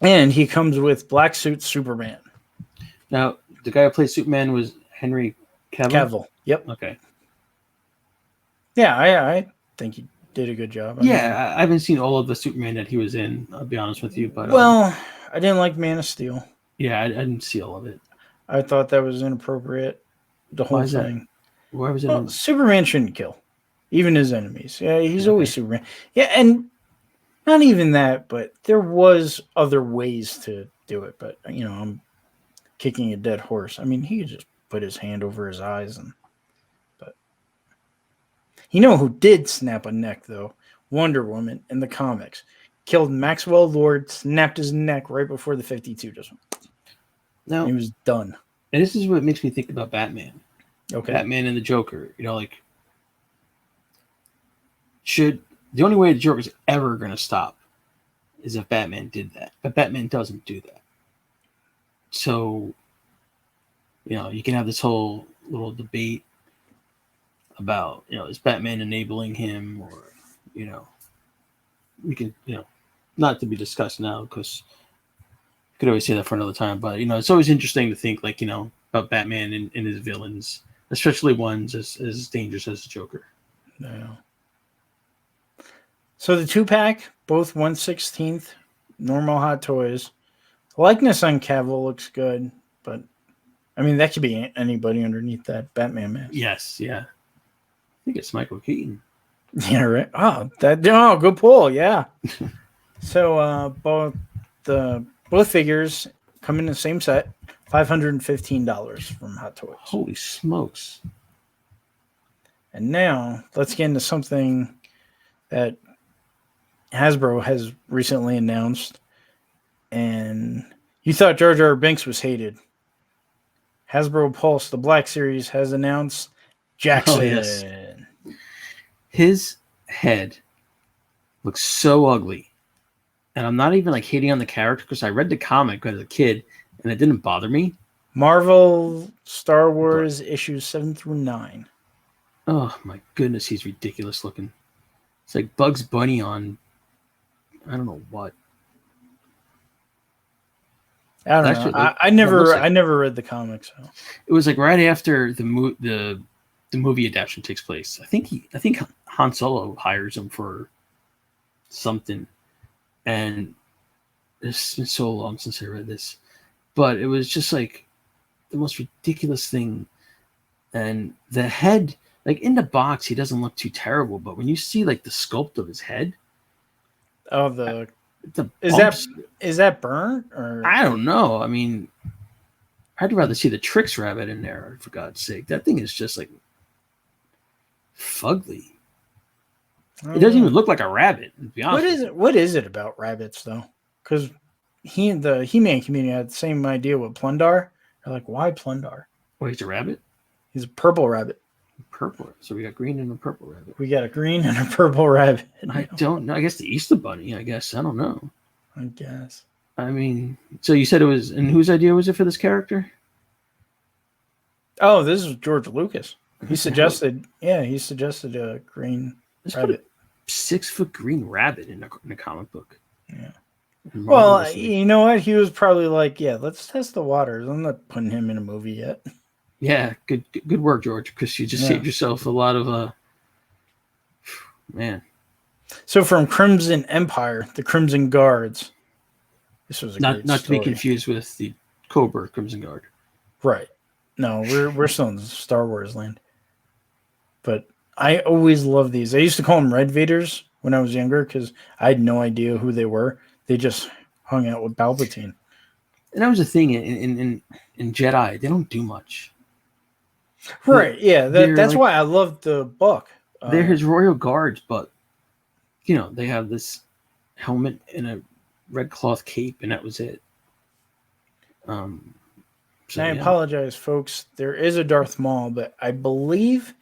And he comes with black suit Superman. Now, the guy who played Superman was Henry Cavill? Yep. Okay. Yeah, I think he did a good job. I haven't seen all of the Superman that he was in, I'll be honest with you. But I didn't like Man of Steel. Yeah, I didn't see all of it. I thought that was inappropriate. The whole thing. Why was it? Superman shouldn't kill, even his enemies. Yeah, he's always Superman. Yeah, and not even that, but there was other ways to do it. But I'm kicking a dead horse. I mean, he could just put his hand over his eyes, but who did snap a neck though? Wonder Woman in the comics killed Maxwell Lord, snapped his neck right before the 52 just went. No, he was done. And this is what makes me think about Batman. Okay. Batman and the Joker. The only way the Joker's ever going to stop is if Batman did that. But Batman doesn't do that. So, you can have this whole little debate about, is Batman enabling him or, we can, not to be discussed now because you could always say that for another time. But, it's always interesting to think about Batman and his villains. Especially ones as dangerous as the Joker. No. So the 2-pack, both 1/16 normal Hot Toys. The likeness on Cavill looks good, but I mean that could be anybody underneath that Batman mask. Yes, yeah. I think it's Michael Keaton. Yeah, right. Good pull, yeah. So both figures come in the same set. $515 from Hot Toys. Holy smokes. And now let's get into something that Hasbro has recently announced. And you thought Jar Jar Binks was hated. Hasbro Pulse, the Black Series, has announced Jackson. Oh, yes. His head looks so ugly. And I'm not even hating on the character because I read the comic as a kid. And it didn't bother me. Marvel Star Wars issues 7 through 9. Oh my goodness, he's ridiculous looking. It's like Bugs Bunny on I don't know what. I don't know. I never read the comics. So. It was right after the movie adaptation takes place. I think Han Solo hires him for something, and it's been so long since I read this. But it was just the most ridiculous thing. And the head, in the box, he doesn't look too terrible. But when you see the sculpt of his head. Oh, is that burnt or? I don't know. I mean, I'd rather see the Trix rabbit in there, for God's sake. That thing is just fugly. It doesn't even look like a rabbit, to be honest. What is it about rabbits though? Because the He-Man community had the same idea with Plundar. They're like, why Plundar? Well, he's a rabbit? He's a purple rabbit. Purple. So we got green and a purple rabbit. We got a green and a purple rabbit. I don't know. I guess the Easter Bunny, I guess. I don't know. I guess. I mean, so you said it was, and whose idea was it for this character? Oh, this is George Lucas. He suggested a green rabbit. 6-foot green rabbit in a comic book. Yeah. Well, you know what? He was probably let's test the waters. I'm not putting him in a movie yet. Yeah, good work, George, because you just saved yourself a lot of man. So from Crimson Empire, the Crimson Guards. This was not to be confused with the Cobra Crimson Guard. Right. No, we're still in Star Wars land. But I always loved these. I used to call them Red Vaders when I was younger because I had no idea who they were. They just hung out with Palpatine. And that was the thing in Jedi. They don't do much. Right, yeah. That's why I loved the book. They're his royal guards, but, they have this helmet and a red cloth cape, and that was it. I apologize, folks. There is a Darth Maul, but I believe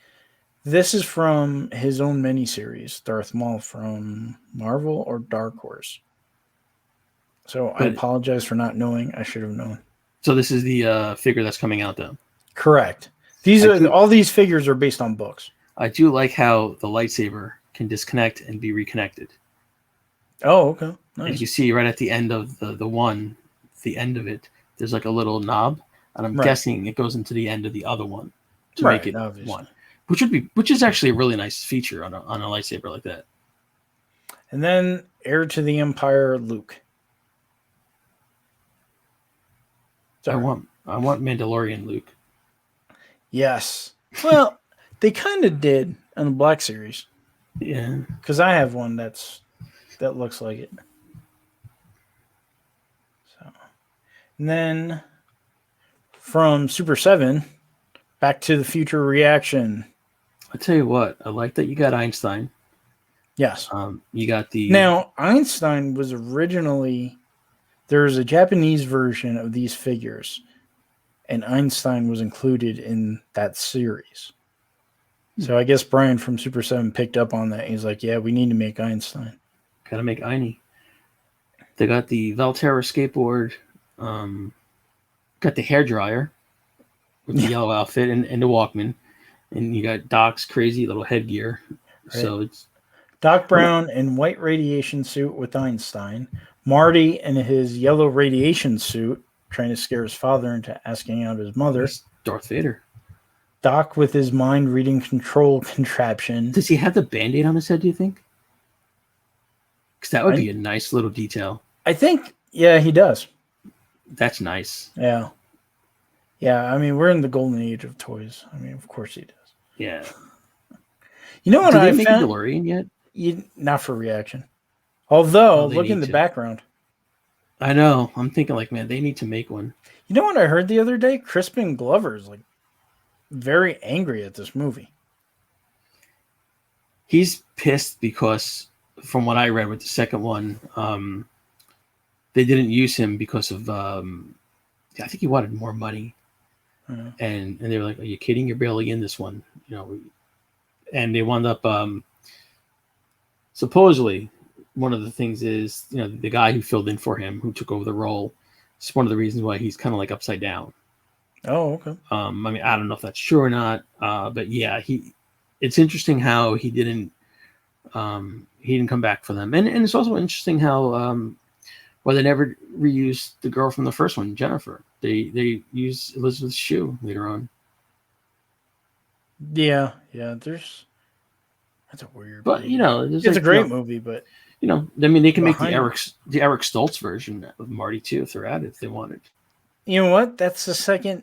this is from his own miniseries, Darth Maul from Marvel or Dark Horse. So I apologize for not knowing. I should have known. So this is the figure that's coming out, though. Correct. All these figures are based on books. I do like how the lightsaber can disconnect and be reconnected. Oh, okay. Nice. As you see right at the end of the end of it, there's like a little knob, and I'm guessing it goes into the end of the other one to make it obviously one, which is actually a really nice feature on a lightsaber like that. And then Heir to the Empire, Luke. Sorry. I want Mandalorian Luke. Yes. Well, they kind of did on the Black Series. Yeah. Because I have one that looks like it. So, and then from Super 7, Back to the Future reaction. I'll tell you what, I like that you got Einstein. Yes. You got the... Now, Einstein was originally... There's a Japanese version of these figures, and Einstein was included in that series. So I guess Brian from Super 7 picked up on that. He's like, yeah, we need to make Einstein. Gotta make Einie. They got the Valterra skateboard, got the hairdryer with the yellow outfit and the Walkman, and you got Doc's crazy little headgear. Right. So it's Doc Brown in white radiation suit with Einstein, Marty in his yellow radiation suit trying to scare his father into asking out his mother. It's Darth Vader. Doc with his mind reading control contraption. Does he have the Band-Aid on his head, do you think? Because that would be a nice little detail. I think, yeah, he does. That's nice. Yeah. Yeah, I mean, we're in the golden age of toys. I mean, of course he does. Yeah. You know what I found? Did they make a DeLorean yet? Not for reaction. Although, look in the background. I know. I'm thinking like, man, they need to make one. You know what I heard the other day? Crispin Glover's like very angry at this movie. He's pissed because, from what I read with the second one, they didn't use him because of, I think he wanted more money. Mm-hmm. And they were like, are you kidding? You're barely in this one. You know, and they wound up, supposedly, one of the things is, you know, the guy who filled in for him, who took over the role, is one of the reasons why he's kind of like upside down. Oh, okay. I mean, I don't know if that's true or not, but yeah, it's interesting how he didn't come back for them, and it's also interesting how they never reused the girl from the first one, Jennifer. They used Elizabeth Shue later on. Yeah, that's a weird. But movie. You know, it's a great movie, but you know, I mean, they can make the Eric Stoltz version of Marty too if they're at it if they wanted. You know what? That's the second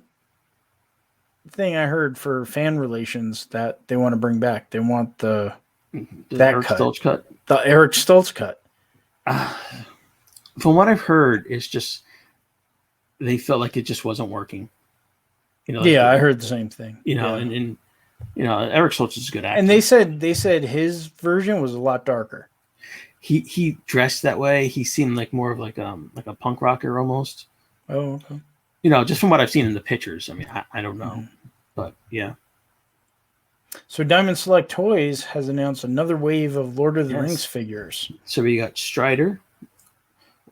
thing I heard for fan relations that they want to bring back. They want that Eric Stoltz cut. The Eric Stoltz cut. From what I've heard, it's just they felt like it just wasn't working. You know, like I heard the same thing. You know, and you know, Eric Stoltz is a good actor. And they said his version was a lot darker. He dressed that way. He seemed like more of like a punk rocker almost. Oh, okay. You know, just from what I've seen in the pictures. I mean, I don't know, but yeah. So Diamond Select Toys has announced another wave of Lord of the Rings figures. So we got Strider,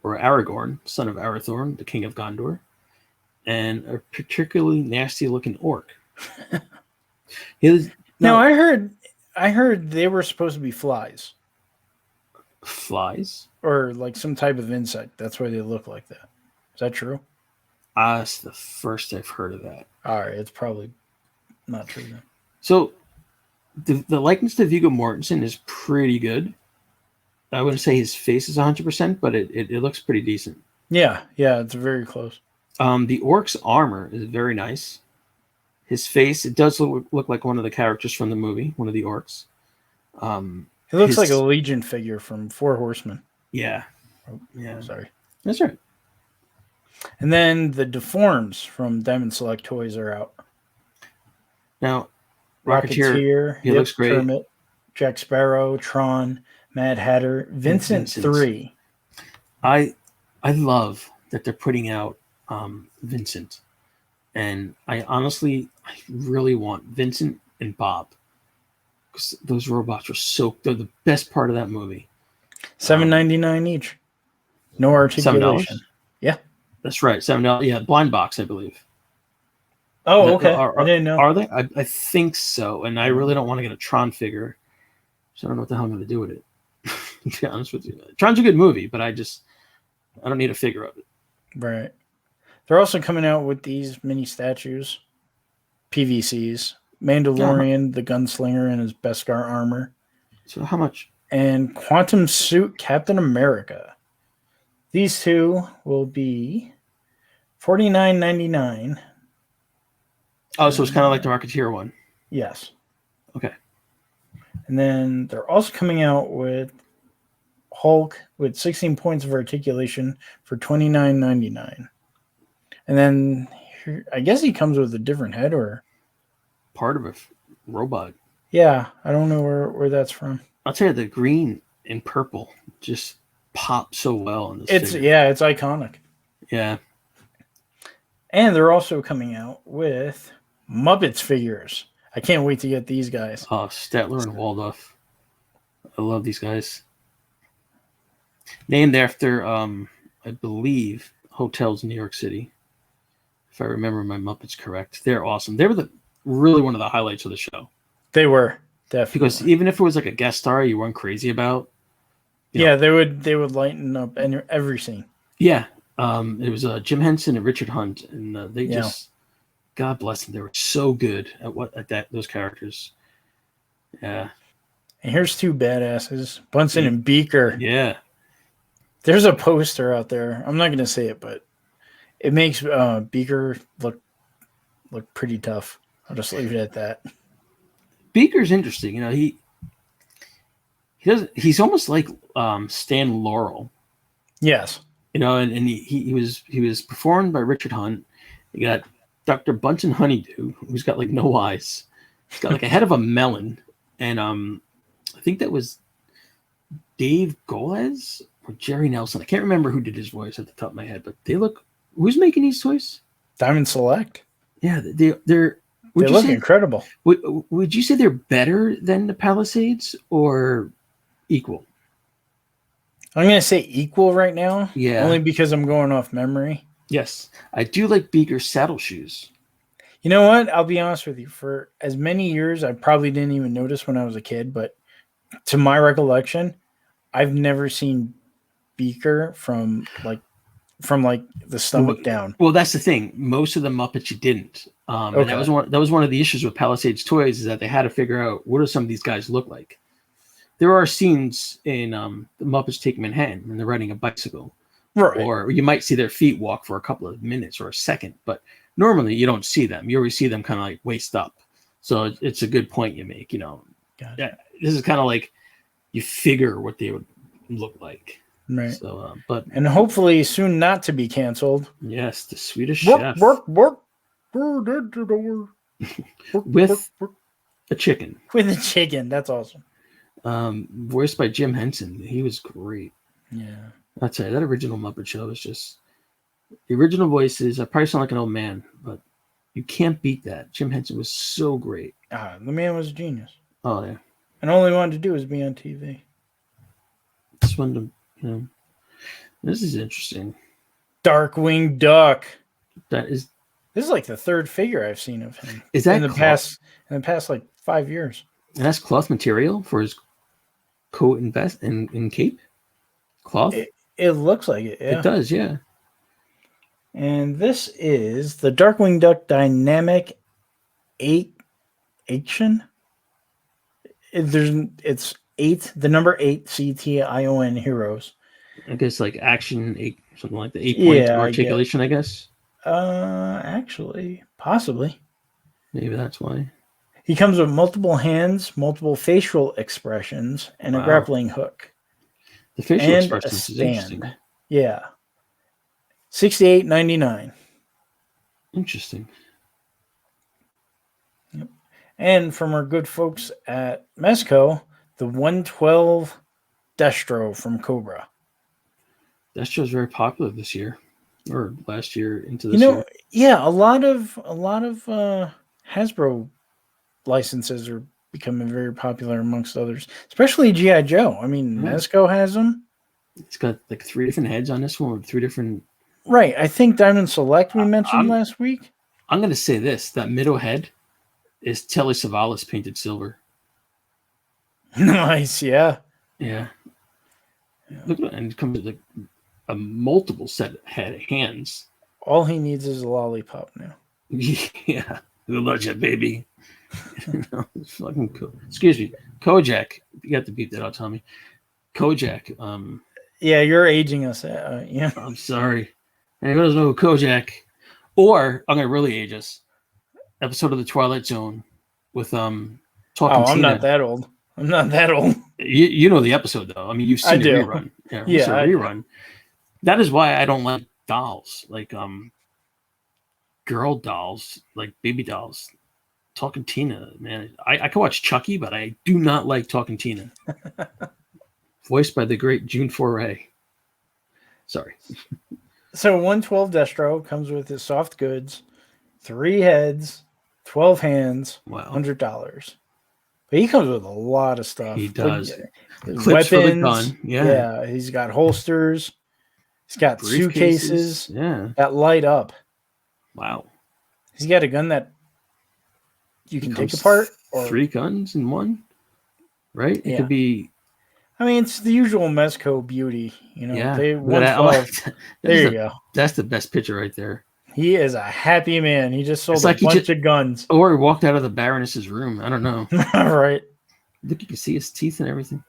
or Aragorn, son of Arathorn, the king of Gondor, and a particularly nasty-looking orc. Now I heard they were supposed to be flies. Flies? Or like some type of insect. That's why they look like that. Is that true? That's the first I've heard of that. All right, it's probably not true then. So the likeness to Viggo Mortensen is pretty good. I wouldn't say his face is 100%, but it looks pretty decent. Yeah, it's very close. The orc's armor is very nice. His face, it does look like one of the characters from the movie, one of the orcs. He looks like a Legion figure from Four Horsemen. Yeah. Sorry. That's right. And then the Deforms from Diamond Select Toys are out. Now, Rocketeer, he looks great. Kermit, Jack Sparrow, Tron, Mad Hatter, Vincent 3. I love that they're putting out Vincent. And I really want Vincent and Bob. Because those robots are they're the best part of that movie. $7.99 each. No articulation. $7? Yeah. That's right. $7. Yeah, blind box, I believe. Oh, okay. I didn't know. Are they? I think so. And I really don't want to get a Tron figure, so I don't know what the hell I'm going to do with it. To be honest with you, Tron's a good movie, but I don't need a figure of it. Right. They're also coming out with these mini statues, PVCs. Mandalorian, the gunslinger, in his Beskar armor. So how much? And Quantum Suit Captain America. These two will be $49.99. Oh, so it's kind of like the Rocketeer one. Yes. Okay. And then they're also coming out with Hulk with 16 points of articulation for $29.99. And then I guess he comes with a different head or part of a robot. Yeah, I don't know where that's from. I'll tell you, the green and purple just pop so well in this It's iconic. Yeah. And they're also coming out with Muppets figures. I can't wait to get these guys. Oh, Statler and Waldorf. I love these guys. Named after, I believe, hotels in New York City. If I remember my Muppets correct. They're awesome. They were really one of the highlights of the show. They were, definitely. Because even if it was like a guest star you weren't crazy about. Yeah, they would lighten up every scene. Yeah. It was Jim Henson and Richard Hunt. And they just, God bless them, they were so good at those characters. Yeah. And here's two badasses, Bunsen and Beaker. Yeah. There's a poster out there. I'm not going to say it, but it makes Beaker look pretty tough. I'll just leave it at that. Beaker's interesting. You know, he's almost like Stan Laurel. Yes. You know, and he was performed by Richard Hunt. You got Dr. Bunsen Honeydew, who's got like no eyes. He's got like a head of a melon. And I think that was Dave Goles or Jerry Nelson. I can't remember who did his voice at the top of my head, but who's making these toys? Diamond Select. Yeah, they look incredible. Would you say they're better than the Palisades or equal? I'm going to say equal right now. Yeah. Only because I'm going off memory. Yes. I do like Beaker's saddle shoes. You know what? I'll be honest with you. For as many years, I probably didn't even notice when I was a kid, but to my recollection, I've never seen Beaker from the stomach down. Well, that's the thing. Most of the Muppets you didn't. And that was one of the issues with Palisades toys, is that they had to figure out what do some of these guys look like. There are scenes in the Muppets Take Manhattan when they're riding a bicycle, right? Or you might see their feet walk for a couple of minutes or a second, but normally you don't see them. You always see them kind of like waist up. So it's a good point you make. You know, yeah, this is kind of like you figure what they would look like. Right. So, and hopefully soon not to be canceled. Yes, the Swedish chef. With a chicken. With a chicken. That's awesome. Voiced by Jim Henson. He was great. Yeah. I'll tell you, that original Muppet Show is just the original voices. I probably sound like an old man, but you can't beat that. Jim Henson was so great. The man was a genius. Oh yeah. And all he wanted to do was be on TV. Just wanted to, this is interesting. Darkwing Duck. This is like the third figure I've seen of him. Is that in the past like 5 years? And that's cloth material for his coat and vest and cape. Cloth. It looks like it. Yeah. It does. Yeah. And this is the Darkwing Duck Dynamic 8 action. It's 8, the number 8 CTION heroes. I guess like action 8, something like the 8 point articulation. I guess. Actually, possibly. Maybe that's why. He comes with multiple hands, multiple facial expressions, and a grappling hook. The facial expressions is interesting. Yeah. $68.99. Interesting. Yep. And from our good folks at Mezco, the 112 Destro from Cobra. Destro is very popular this year, or last year into this year. Yeah, a lot of Hasbro licenses are becoming very popular amongst others, especially G.I. Joe. I mean, Mezco has them. It's got like 3 different heads on this one, with 3 different Right. I think Diamond Select we mentioned last week. I'm going to say this. That middle head is Telly Savalas painted silver. Nice, yeah. Yeah. Look at it. And it comes with a multiple set of hands. All he needs is a lollipop now. Yeah. Good luck, baby. It's fucking cool. Excuse me. Kojak. You got to beat that out, Tommy. Kojak. Yeah, you're aging us. Yeah. I'm sorry. Anyone doesn't know who Kojak. Or I'm gonna really age us. Episode of the Twilight Zone with Talking Tina. I'm not that old. I'm not that old. You know the episode though. I mean, you've seen the rerun. Yeah, rerun. That is why I don't like dolls, like girl dolls, like baby dolls. Talking Tina, man. I can watch Chucky, but I do not like Talking Tina. Voiced by the great June Foray. Sorry. So 112 Destro comes with his soft goods, 3 heads, 12 hands, wow. $100. But he comes with a lot of stuff. He does. Clips weapons, for the gun. Yeah. He's got holsters. He's got suitcases. Yeah. That light up. Wow. He's got a gun that you can take apart. Or 3 guns in one. Right? It could be. I mean, it's the usual Mezco beauty, you know. Yeah, they 112. There you go. That's the best picture right there. He is a happy man. He just sold a bunch of guns. Or he walked out of the Baroness's room. I don't know. Right. Look, you can see his teeth and everything.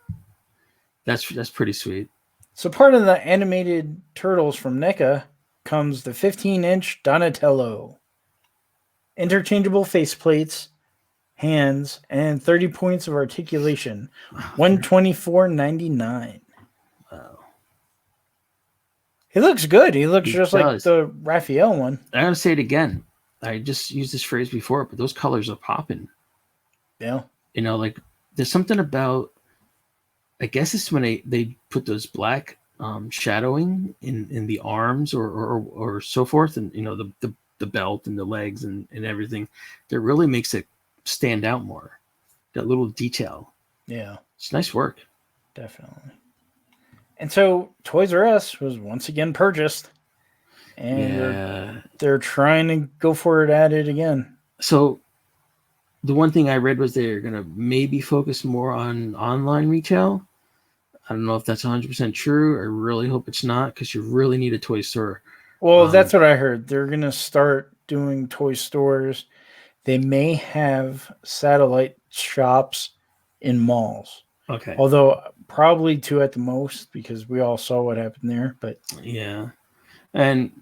That's pretty sweet. So part of the animated Turtles from NECA comes the 15-inch Donatello. Interchangeable faceplates, hands, and 30 points of articulation. $124.99. Wow. He looks good. He looks just like the Raphael one. I gotta say it again. I just used this phrase before, but those colors are popping. Yeah. You know, like there's something about, I guess it's when they put those black shadowing in the arms or so forth, and you know the belt and the legs and everything that really makes it stand out more. That little detail. Yeah. It's nice work. Definitely. And so Toys R Us was once again purchased. And they're trying to go for it at it again. So the one thing I read was they're going to maybe focus more on online retail. I don't know if that's 100% true. I really hope it's not, because you really need a toy store. Well, that's what I heard. They're going to start doing toy stores. They may have satellite shops in malls. Okay. Although probably 2 at the most, because we all saw what happened there. But yeah, and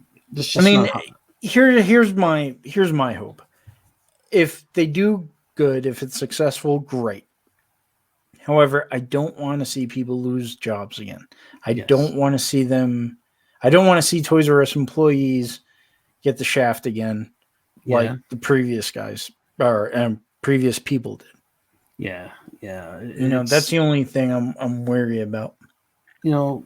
here's my hope. If they do good, if it's successful, great. However, I don't want to see people lose jobs again. I don't want to see them. I don't want to see Toys R Us employees get the shaft again, like the previous guys or previous people did. Yeah. You know, that's the only thing I'm wary about. You know,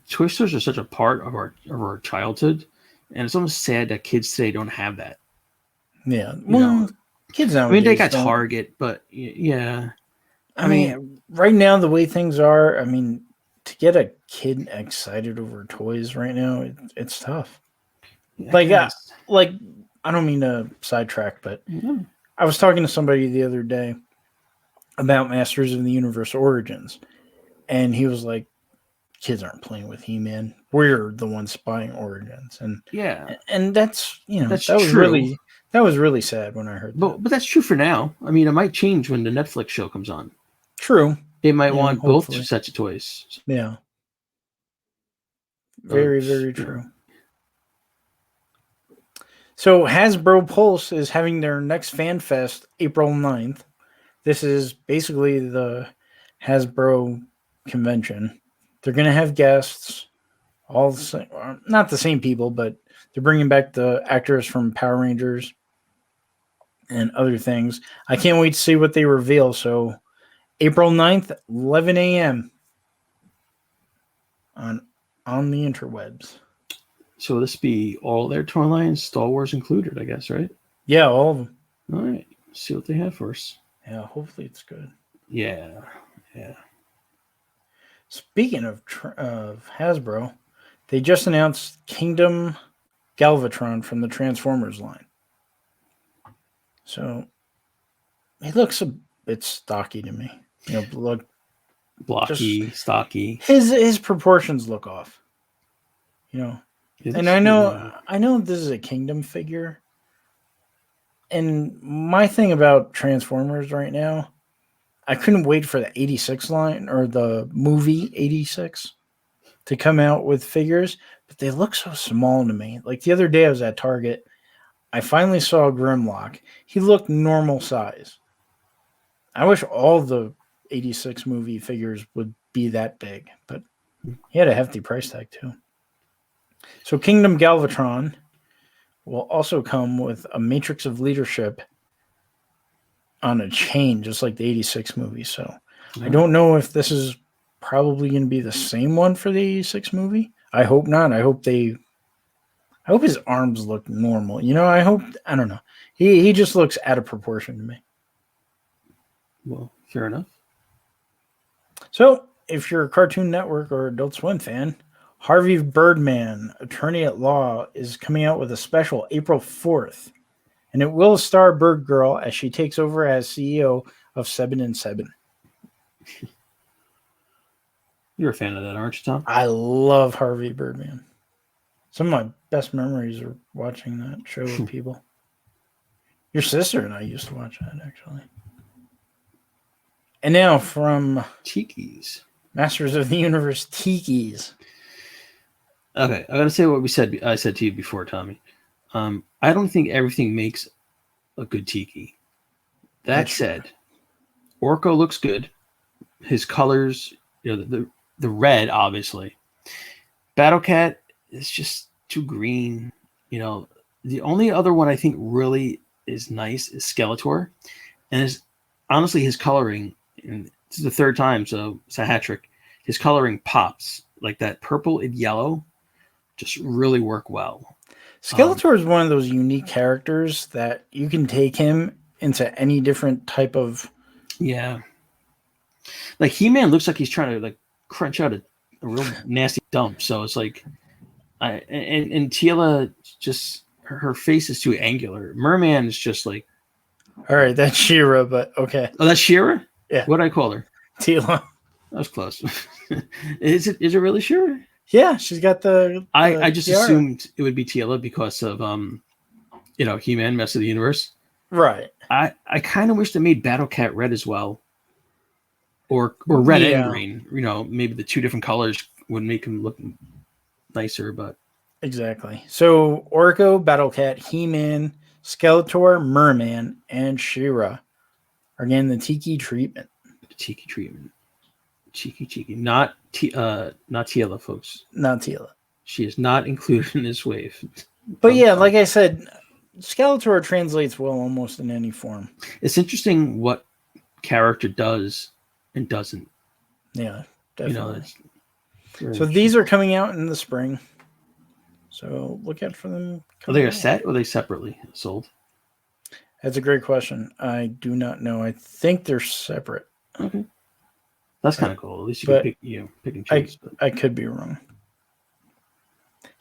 toy stores are such a part of our childhood, and it's almost sad that kids today don't have that. Yeah, well, kids nowadays. I mean, they got Target, but yeah. I mean, right now the way things are, I mean, to get a kid excited over toys right now, it's tough. I don't mean to sidetrack, but I was talking to somebody the other day about Masters of the Universe Origins, and he was like, kids aren't playing with He-Man. We're the ones buying Origins. And and that's, you know, that was really sad when I heard that. But that's true for now. I mean, it might change when the Netflix show comes on. True. They might want both sets of toys. Yeah. Very, very true. So Hasbro Pulse is having their next Fan Fest April 9th. This is basically the Hasbro convention. They're going to have guests, all the same, not the same people, but they're bringing back the actors from Power Rangers and other things. I can't wait to see what they reveal. So April 9th, 11 a.m. on the interwebs. So will this be all their Toylines, Star Wars included, I guess, right? Yeah, all of them. All right. Let's see what they have for us. Yeah, hopefully it's good. Yeah. Speaking of Hasbro, they just announced Kingdom Galvatron from the Transformers line. So he looks a bit stocky to me. Look blocky, stocky. His proportions look off. And I know this is a Kingdom figure. And my thing about Transformers right now, I couldn't wait for the 86 line or the movie 86 to come out with figures, but they look so small to me. Like the other day I was at Target, I finally saw Grimlock. He looked normal size. I wish all the 86 movie figures would be that big, but he had a hefty price tag too. So Kingdom Galvatron will also come with a Matrix of Leadership on a chain, just like the 86 movie. So I don't know if this is probably going to be the same one for the 86 movie. I hope not. I hope his arms look normal. I don't know. He just looks out of proportion to me. Well, fair enough. So if you're a Cartoon Network or Adult Swim fan, Harvey Birdman, Attorney at Law, is coming out with a special April 4th. And it will star Bird Girl as she takes over as CEO of 7 and 7. You're a fan of that, aren't you, Tom? I love Harvey Birdman. Some of my best memories are watching that show with people. Your sister and I used to watch that, actually. And now from Tiki's. Masters of the Universe Tiki's. Okay, I gotta say what I said to you before, Tommy. I don't think everything makes a good tiki. That said, Orko looks good. His colors, the red, obviously. Battle Cat is just too green. The only other one I think really is nice is Skeletor, and honestly his coloring. And this is the third time, so it's a hat trick. His coloring pops like that purple and yellow. Just really work well. Skeletor is one of those unique characters that you can take him into any different type of... Yeah. Like He-Man looks like he's trying to crunch out a real nasty dump. So it's like... And Teela, just... Her face is too angular. Merman is just like... All right, that's She-Ra, but okay. Oh, that's She-Ra? Yeah. What did I call her? Teela. That was close. Is it really She-Ra? Yeah, she's got the I just tiara. assumed it would be Teela because of He-Man, Mess of the Universe. Right. I kind of wish they made Battle Cat red as well. Or red and green. Maybe the two different colors would make him look nicer, but exactly. So Orko, Battle Cat, He-Man, Skeletor, Merman, and She-Ra are getting the Tiki treatment. Tiki treatment. Cheeky. Not Teela, folks. Not Teela. She is not included in this wave. But yeah, like I said, Skeletor translates well almost in any form. It's interesting what character does and doesn't. Yeah, definitely. So these are coming out in the spring. So look out for them. Are they a set or are they separately sold? That's a great question. I do not know. I think they're separate. Okay. That's kind of cool. At least you can pick and choose. I could be wrong.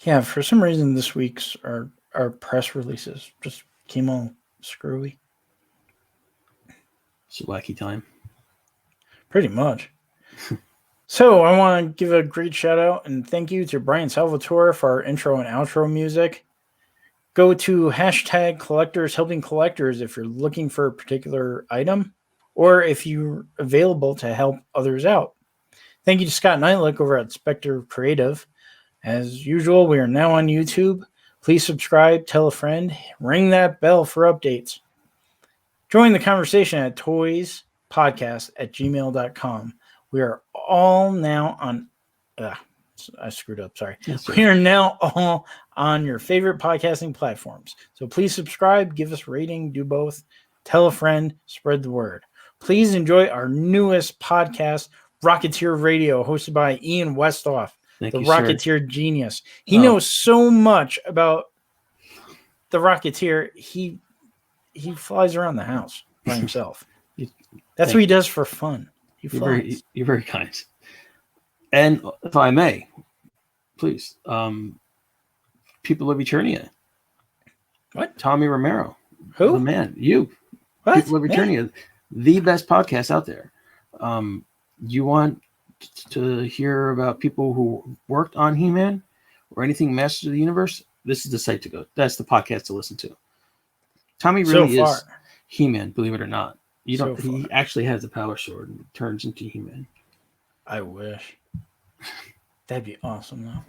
Yeah, for some reason this week's our press releases just came all screwy. It's a wacky time. Pretty much. So I want to give a great shout out and thank you to Brian Salvatore for our intro and outro music. Go to #collectors helping collectors if you're looking for a particular item, or if you're available to help others out. Thank you to Scott Neitlich over at Spectre Creative. As usual, we are now on YouTube. Please subscribe, tell a friend, ring that bell for updates. Join the conversation at toyspodcast@gmail.com. We are all now on... I screwed up, sorry. Yes, we are now all on your favorite podcasting platforms. So please subscribe, give us a rating, do both. Tell a friend, spread the word. Please enjoy our newest podcast, Rocketeer Radio, hosted by Ian Westhoff, the Rocketeer genius. He knows so much about the Rocketeer. He flies around the house by himself. That's what he does for fun. He flies. You're very kind. And if I may, please. People of Eternia. What? Tommy Romero. Who? The man. You. What? People of Eternia. The best podcast out there. You want to hear about people who worked on He-Man or anything Masters of the Universe? This is the site to go. That's the podcast to listen to. Tommy really is He-Man, believe it or not. You don't. He actually has the power sword and turns into He-Man. I wish. That'd be awesome, though.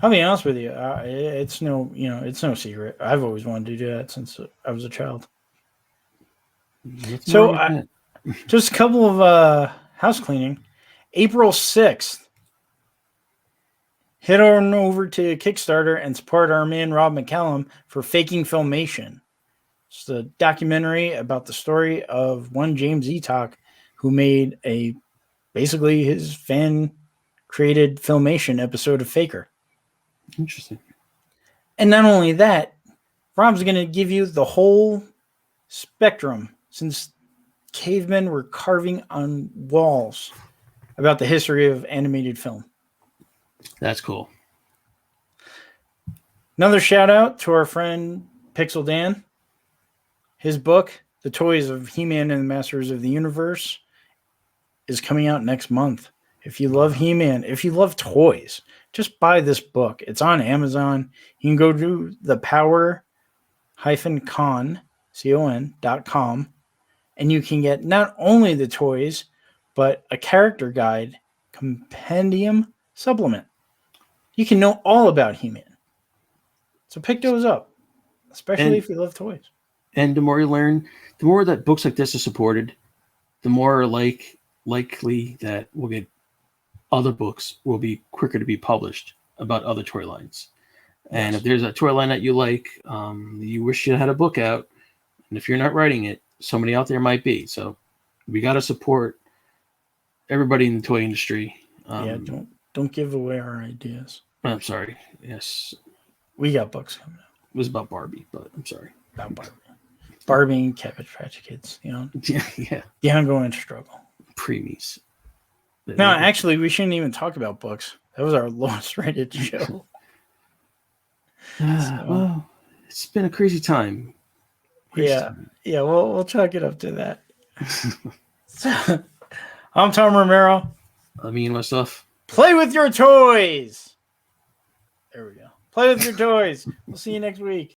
I'll be honest with you. It's no secret. I've always wanted to do that since I was a child. So, just a couple of house cleaning. April 6th. Head on over to Kickstarter and support our man Rob McCallum for Faking Filmation. It's a documentary about the story of one James Eatock who made basically his fan-created Filmation episode of Faker. Interesting. And not only that, Rob's going to give you the whole spectrum since cavemen were carving on walls about the history of animated film. That's cool. Another shout out to our friend Pixel Dan. His book, The Toys of He-Man and the Masters of the Universe, is coming out next month. If you love He-Man, if you love toys, just buy this book. It's on Amazon. You can go to the power-con.com, and you can get not only the toys, but a character guide compendium supplement. You can know all about He-Man. So pick those up, especially if you love toys. And the more you learn, the more that books like this are supported, the more likely that we'll get other books will be quicker to be published about other toy lines. And if there's a toy line that you like, you wish you had a book out, and if you're not writing it, somebody out there might be. So we got to support everybody in the toy industry. Don't give away our ideas. I'm sorry. Yes. We got books coming out. It was about Barbie, but I'm sorry. About Barbie. Barbie and Cabbage Patch Kids, Yeah. The ongoing struggle. Preemies. No, actually, we shouldn't even talk about books. That was our lowest rated show. Well, it's been a crazy time. We'll chalk it up to that. So, I'm Tom Romero. Me and myself. Play with your toys. There we go. Play with your toys. We'll see you next week.